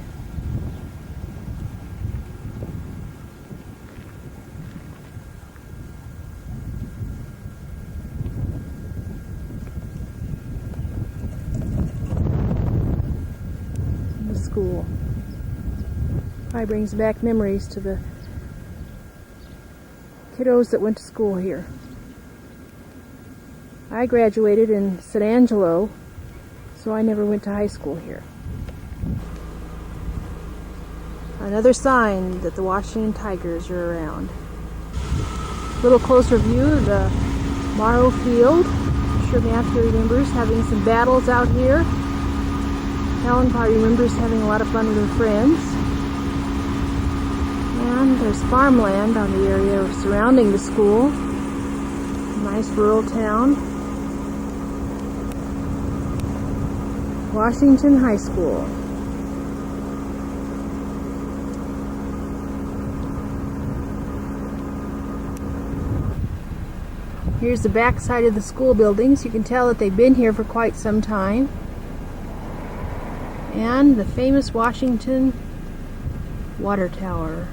The school probably brings back memories to the kiddos that went to school here. I graduated in San Angelo, so I never went to high school here. Another sign that the Washington Tigers are around. A little closer view of the Morrow Field. I'm sure Matthew remembers having some battles out here. Helen probably remembers having a lot of fun with her friends. And there's farmland on the area surrounding the school. Nice rural town. Washington High School. Here's the back side of the school buildings. You can tell that they've been here for quite some time. And the famous Washington water tower.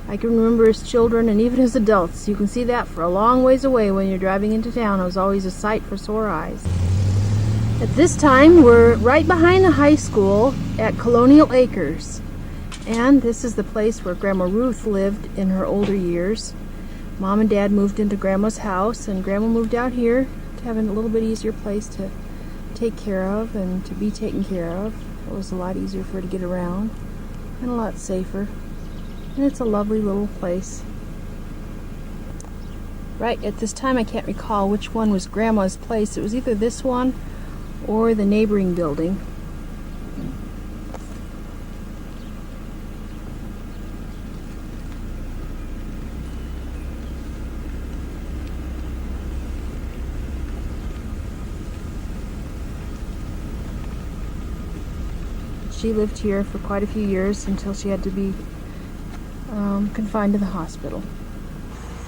I can remember as children and even as adults, you can see that for a long ways away when you're driving into town. It was always a sight for sore eyes. At this time, we're right behind the high school at Colonial Acres. And this is the place where Grandma Ruth lived in her older years. Mom and Dad moved into Grandma's house, and Grandma moved out here to have a little bit easier place to take care of and to be taken care of. It was a lot easier for her to get around and a lot safer. And it's a lovely little place. Right at this time, I can't recall which one was Grandma's place. It was either this one or the neighboring building. She lived here for quite a few years until she had to be confined to the hospital.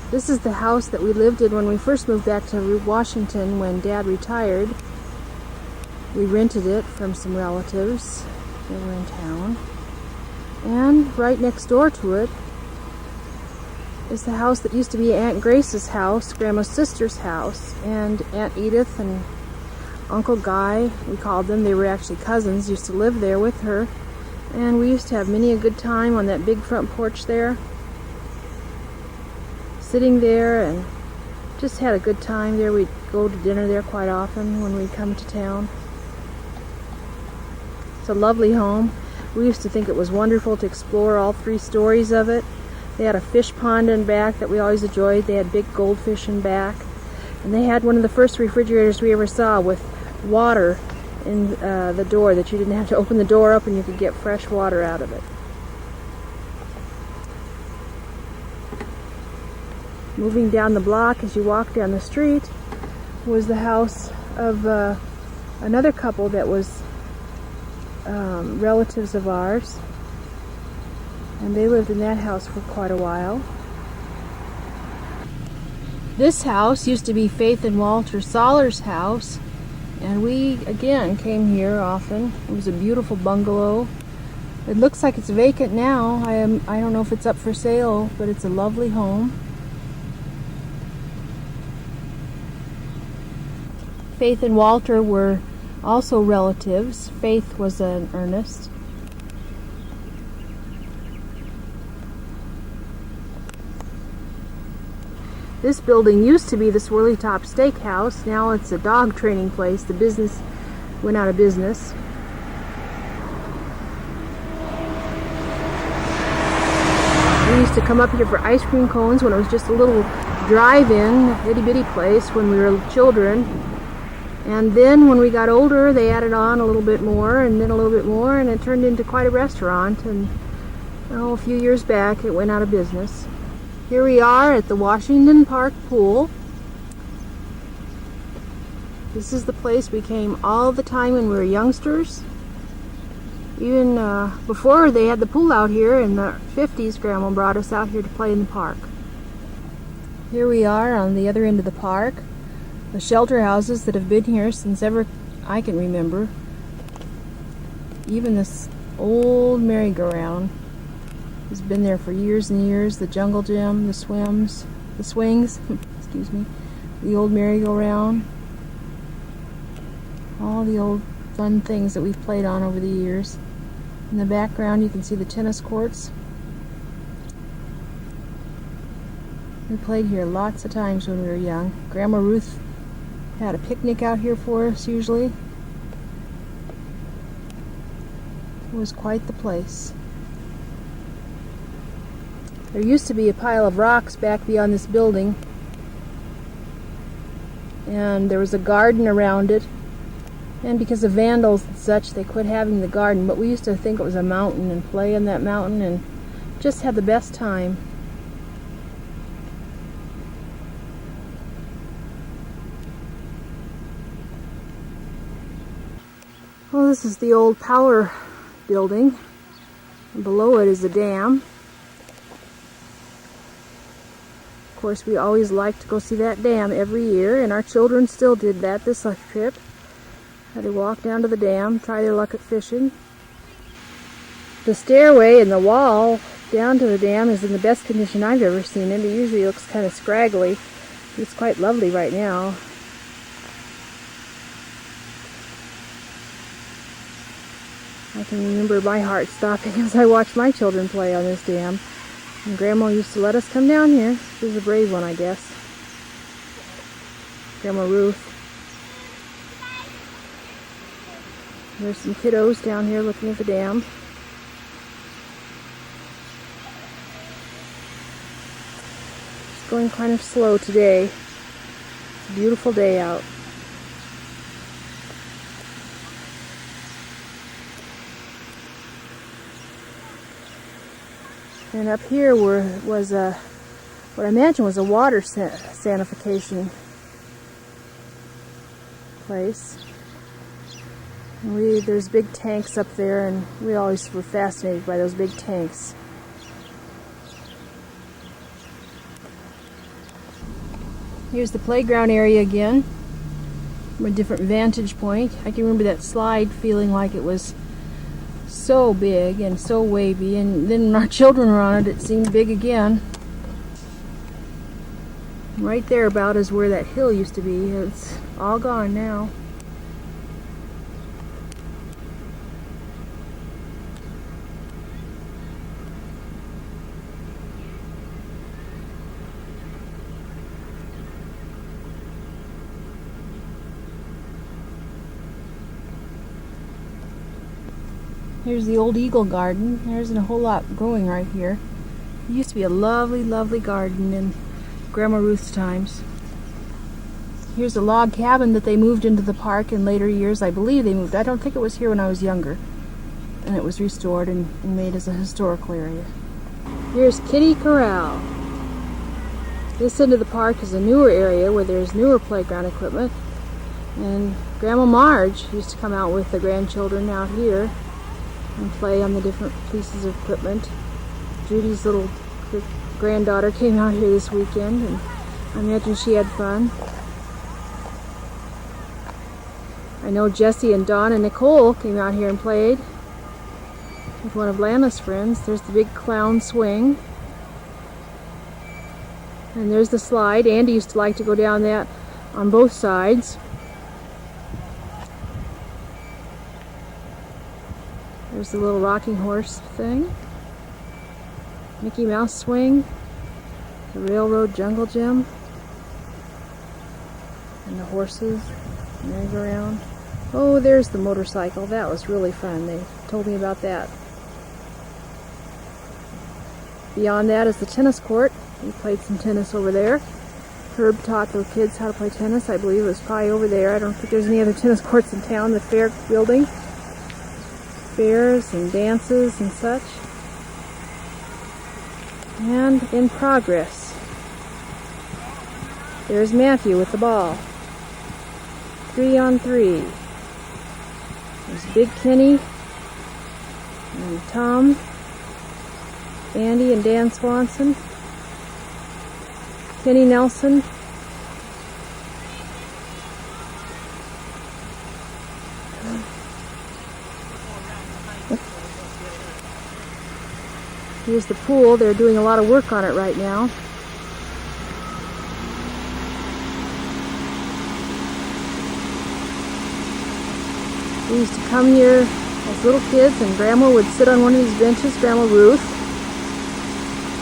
This is the house that we lived in when we first moved back to Washington when Dad retired. We rented it from some relatives that were in town. And right next door to it is the house that used to be Aunt Grace's house, Grandma's sister's house, and Aunt Edith and Uncle Guy, we called them, they were actually cousins, used to live there with her. And we used to have many a good time on that big front porch there. Sitting there and just had a good time there. We'd go to dinner there quite often when we'd come to town. It's a lovely home. We used to think it was wonderful to explore all 3 stories of it. They had a fish pond in back that we always enjoyed. They had big goldfish in back. And they had one of the first refrigerators we ever saw with water in the door, that you didn't have to open the door up and you could get fresh water out of it. Moving down the block, as you walk down the street, was the house of another couple that was relatives of ours, and they lived in that house for quite a while. This house used to be Faith and Walter Soller's house, and we again came here often. It was a beautiful bungalow. It looks like it's vacant now. I don't know if it's up for sale, but it's a lovely home. Faith and Walter were also relatives. Faith was an Ernest. This building used to be the Swirly Top Steakhouse. Now it's a dog training place. The business went out of business. We used to come up here for ice cream cones when it was just a little drive-in, itty-bitty place when we were children. And then when we got older, they added on a little bit more and then a little bit more, and it turned into quite a restaurant. And a few years back, it went out of business. Here we are at the Washington Park pool. This is the place we came all the time when we were youngsters. Even before they had the pool out here in the 50s, Grandma brought us out here to play in the park. Here we are on the other end of the park. The shelter houses that have been here since ever I can remember. Even this old merry-go-round has been there for years and years. The jungle gym, the swings, excuse me, the old merry-go-round, all the old fun things that we've played on over the years. In the background you can see the tennis courts. We played here lots of times when we were young. Grandma Ruth had a picnic out here for us usually. It was quite the place. There used to be a pile of rocks back beyond this building, and there was a garden around it, and because of vandals and such they quit having the garden, but we used to think it was a mountain and play on that mountain and just had the best time. Well, this is the old power building, and below it is a dam. Of course, we always liked to go see that dam every year, and our children still did that this trip. Had to walk down to the dam, try their luck at fishing. The stairway and the wall down to the dam is in the best condition I've ever seen it. It usually looks kind of scraggly. It's quite lovely right now. I can remember my heart stopping as I watched my children play on this dam. And Grandma used to let us come down here. She was a brave one, I guess. Grandma Ruth. There's some kiddos down here looking at the dam. It's going kind of slow today. It's a beautiful day out. And up here was what I imagine was a water sanification place. And there's big tanks up there, and we always were fascinated by those big tanks. Here's the playground area again, from a different vantage point. I can remember that slide feeling like it was so big and so wavy, and then when our children were on it, it seemed big again. Right there about is where that hill used to be. It's all gone now. Here's the old eagle garden. There isn't a whole lot growing right here. It used to be a lovely, lovely garden in Grandma Ruth's times. Here's a log cabin that they moved into the park in later years. I believe they moved. I don't think it was here when I was younger. And it was restored and made as a historical area. Here's Kitty Corral. This end of the park is a newer area where there's newer playground equipment. And Grandma Marge used to come out with the grandchildren out here and play on the different pieces of equipment. Judy's little granddaughter came out here this weekend, and I imagine she had fun. I know Jessie and Dawn and Nicole came out here and played with one of Lana's friends. There's the big clown swing. And there's the slide. Andy used to like to go down that on both sides. There's the little rocking horse thing. Mickey Mouse swing. The railroad jungle gym. And the horses. Merry-go-round. Oh, there's the motorcycle. That was really fun. They told me about that. Beyond that is the tennis court. We played some tennis over there. Herb taught the kids how to play tennis. I believe it was probably over there. I don't think there's any other tennis courts in town. The fair building. Fairs and dances and such. And in progress. There's Matthew with the ball. 3-on-3. There's Big Kenny and Tom, Andy and Dan Swanson, Kenny Nelson, here's the pool. They're doing a lot of work on it right now. We used to come here as little kids, and Grandma would sit on one of these benches, Grandma Ruth,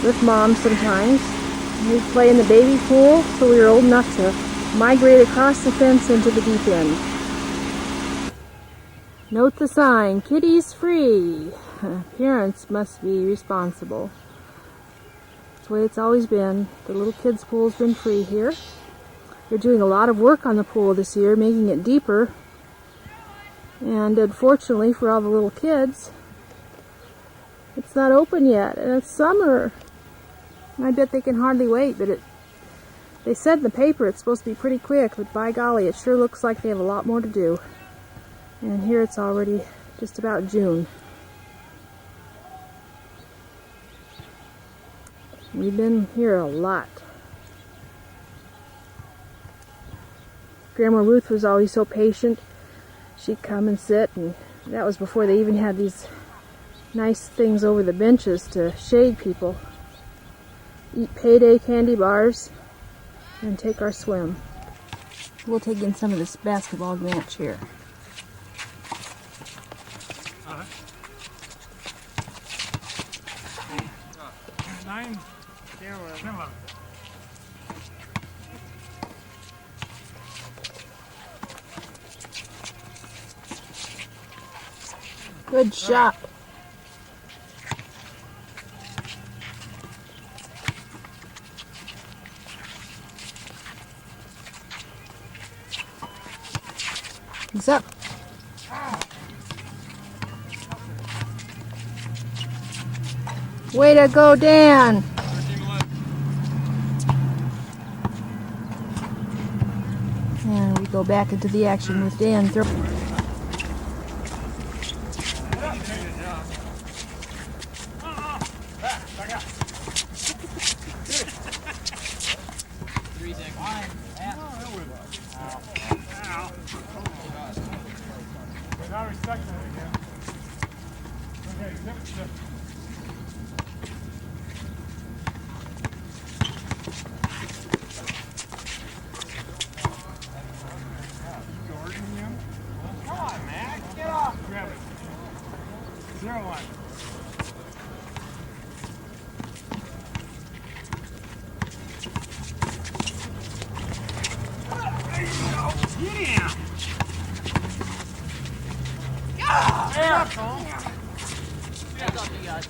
with Mom sometimes. And we'd play in the baby pool, so we were old enough to migrate across the fence into the deep end. Note the sign, kiddies free. Parents must be responsible. That's the way it's always been. The little kids' pool's been free here. They're doing a lot of work on the pool this year, making it deeper. And unfortunately for all the little kids, it's not open yet, and it's summer. I bet they can hardly wait, but they said in the paper it's supposed to be pretty quick, but by golly, it sure looks like they have a lot more to do. And here it's already just about June. We've been here a lot. Grandma Ruth was always so patient. She'd come and sit, and that was before they even had these nice things over the benches to shade people, eat payday candy bars, and take our swim. We'll take in some of this basketball ranch here. Good shot. He's up. Way to go, Dan. And we go back into the action with Dan.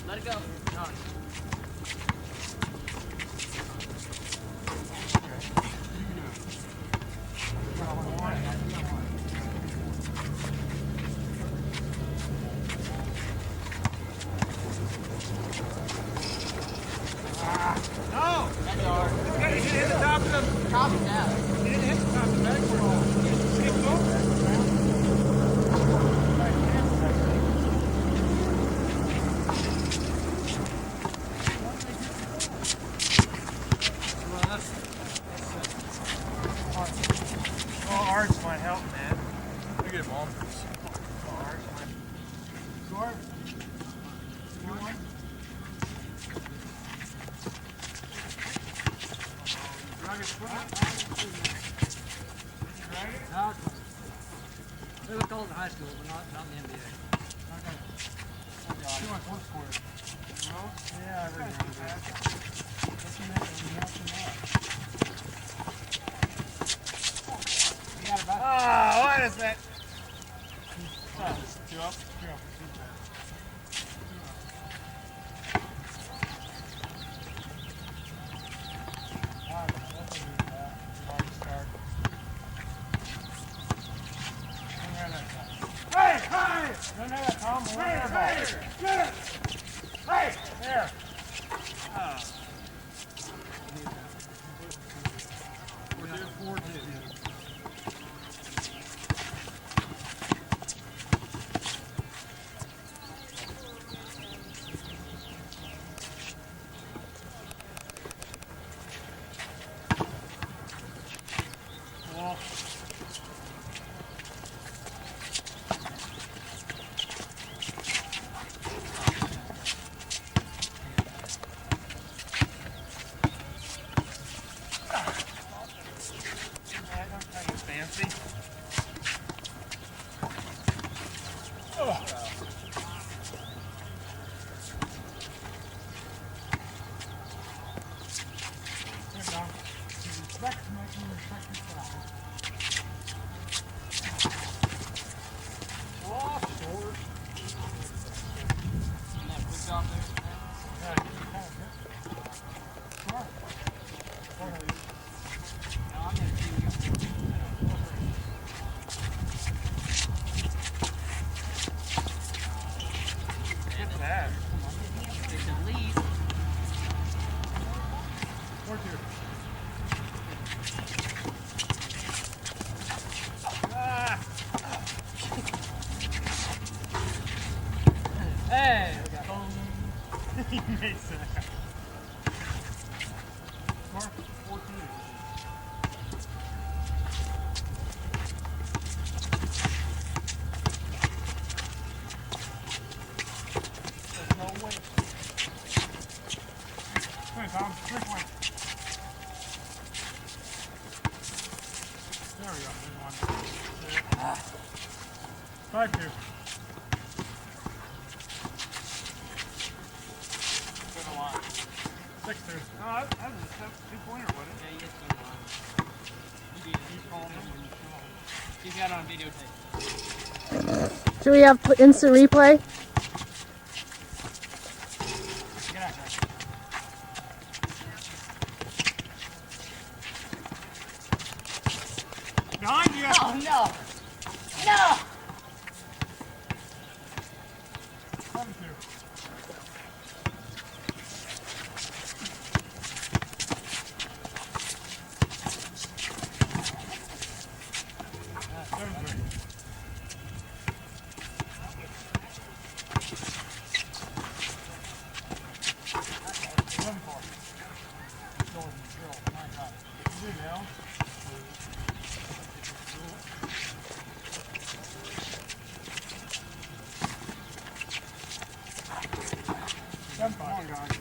Let it go. No! That's hard. He didn't hit the top of the... Top is out. He didn't hit the top of the backboard. Skip over. Oh, arch might help, man. Look at him, Mom. Oh, arch might... Score? You want? Drag his foot up. Drag it? No, they were called in high school, but not in the NBA. Okay. She wants one square. No? Yeah, I remember that. Oh, what is that? Oh, two up, two up. Hey, hey! No, no, Tom. Hey, get it! Hey, there. Oh. 4-2. Well. Fancy. Oh. Hey! He makes that. Mark 14. wait. Come here, Tom. Quick one. There we go. There's one. There. 5-2. Been a lot. 6-2. No, that was a 2-pointer, wasn't it? Yeah, you get some. You called him when you saw him. He's got it on videotape. Do we have instant replay? Get out, guys. Behind you. Oh, no! No! 7-2. Come on, guys.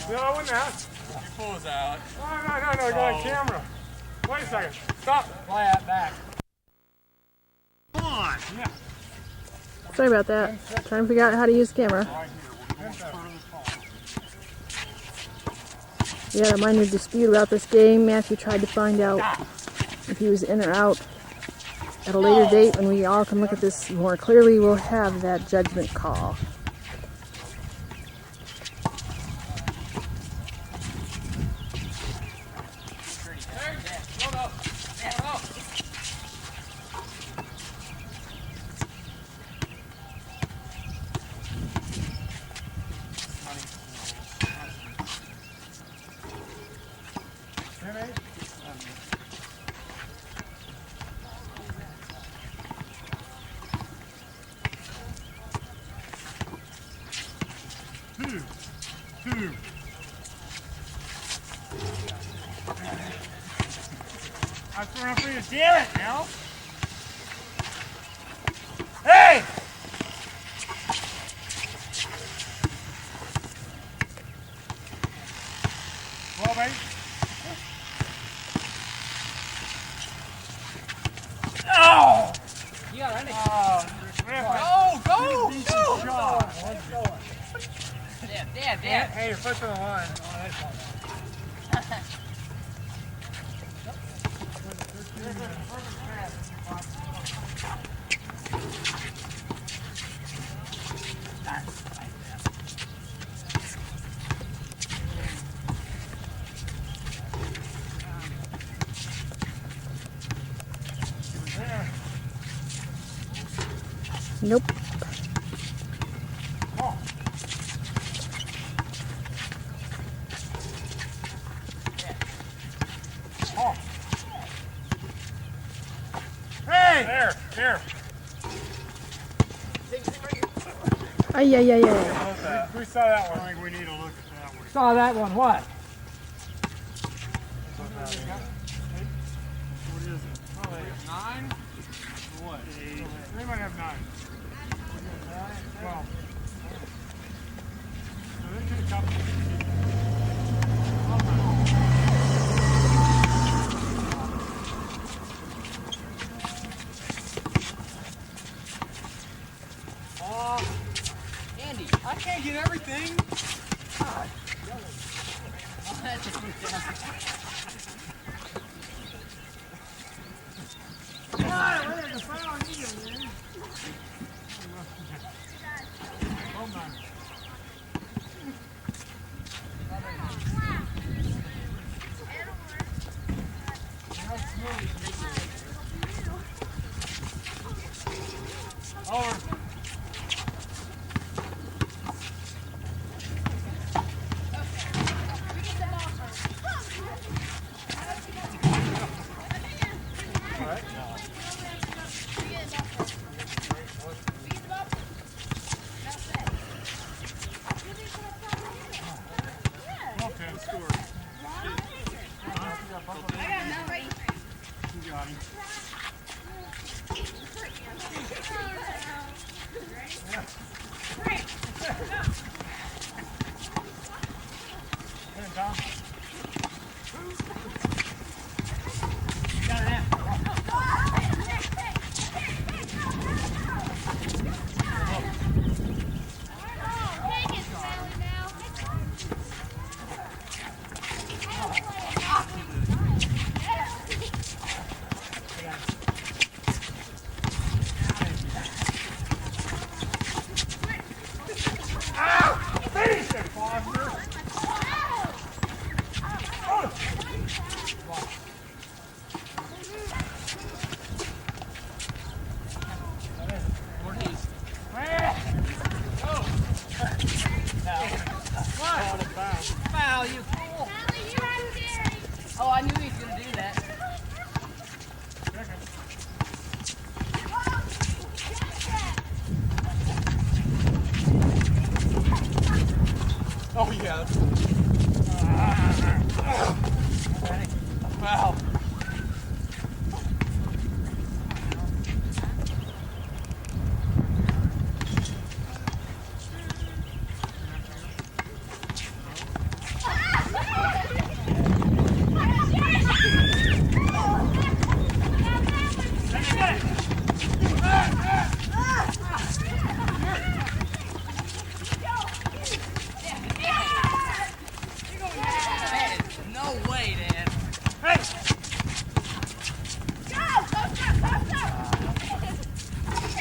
No, I wouldn't ask. Your pulls out. No, I got on camera. Wait a second. Stop. Fly out back. Come on. Yeah. Sorry about that. Trying to figure out how to use the camera. Yeah, a minor dispute about this game. Matthew tried to find out if he was in or out. At a later date, when we all can look at this more clearly, we'll have that judgment call. Two. I'm throwing for you. Damn it, now. Hey! Well, mate. Oh! You got it. Go! Shot. Dad. Hey, you're pushing the line. Nope. Hey! There. Ay, ay, ay, ay. We saw that one. I think we need to look at that one. Saw that one. What? What is it? Probably 9? Or what? 8. They might have 9. 12. So they could have come. Andy, I can't get everything. God. Oh, that just went down. Come on, we're going to find on you, man. Well done. Over. You got him. Hey, Tom. Got it now. Finish it, Foster! Foul, you fool! Oh, I knew he was gonna do that. Oh, yeah. Wow. No way, Dad. Hey!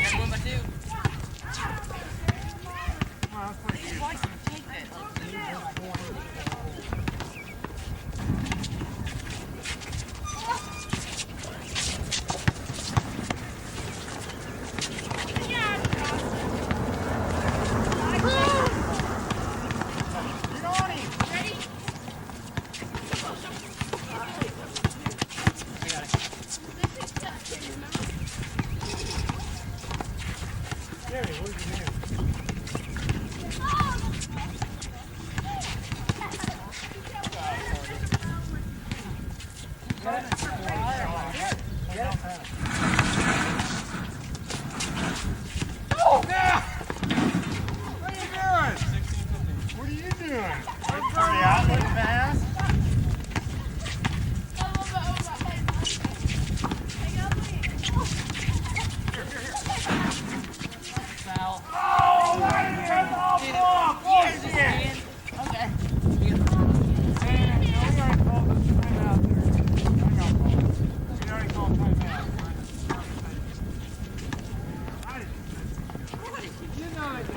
Gotta win by 2. Well, that's pretty good. Why you take that? Jerry, what did you do? Oh, now! What are you doing? 16, 15. What are you doing? Are you out with the mask? Foul. Oh, why did you have the off? Here's the Bullshit! stand. Okay. Man, no, we already called the timeout there. I got called. We already called timeout. I didn't. You know I did.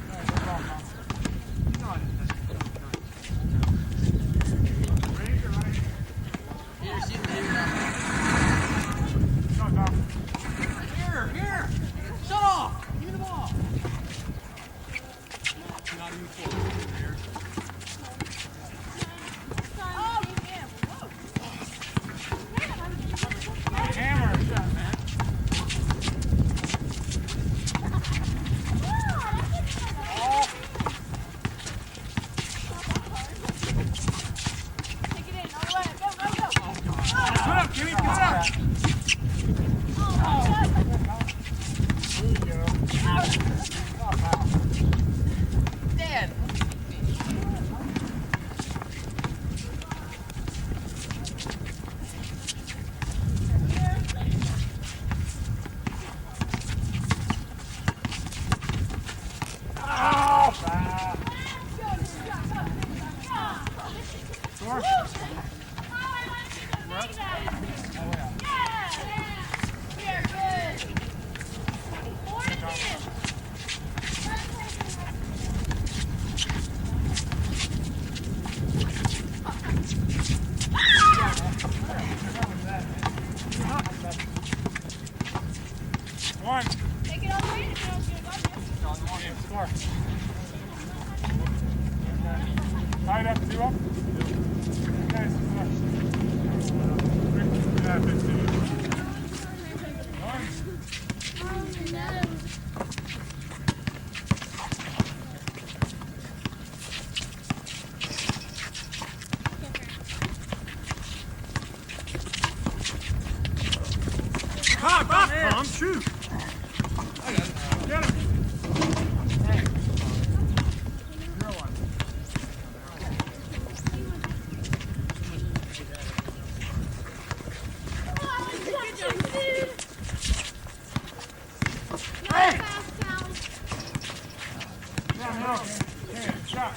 Alright, no problem, Mom. You know I didn't. Ready or right? Here's you, here. No, Tom. Here. Shut off. Give me the ball. Not even close. There. Hammer shot, man. Put up, Jimmy, put up. There you go. Oh, wow. Dad. Oh, wow. Score. One. Score. Tied up, 2 up. Guys, yeah, 15. One. shoot. I got it. Get it. Hey. You're one. Hey! Yeah, no. Here, shot.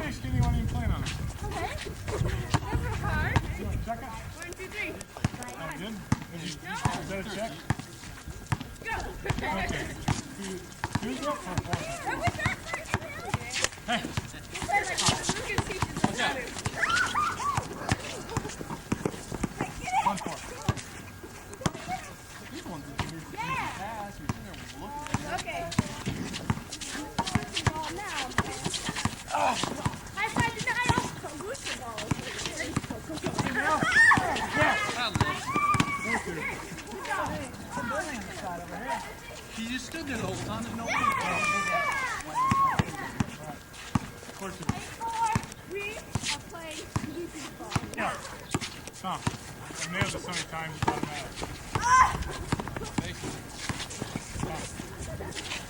Skinny, why don't you plan on it? Okay. That's not hard. You want to check it? 1, 2, 3. Oh, good? Is that a check? Go. Okay. Who's up for 4? Hey. We're going to teach you some how to. 1 4. Okay. High five denial. Booster balls. She just stood there the whole time. There's no way. Of course it is. We are playing music ball. Yeah. Tom, I've nailed this so many times, it doesn't matter. Ah! Tom.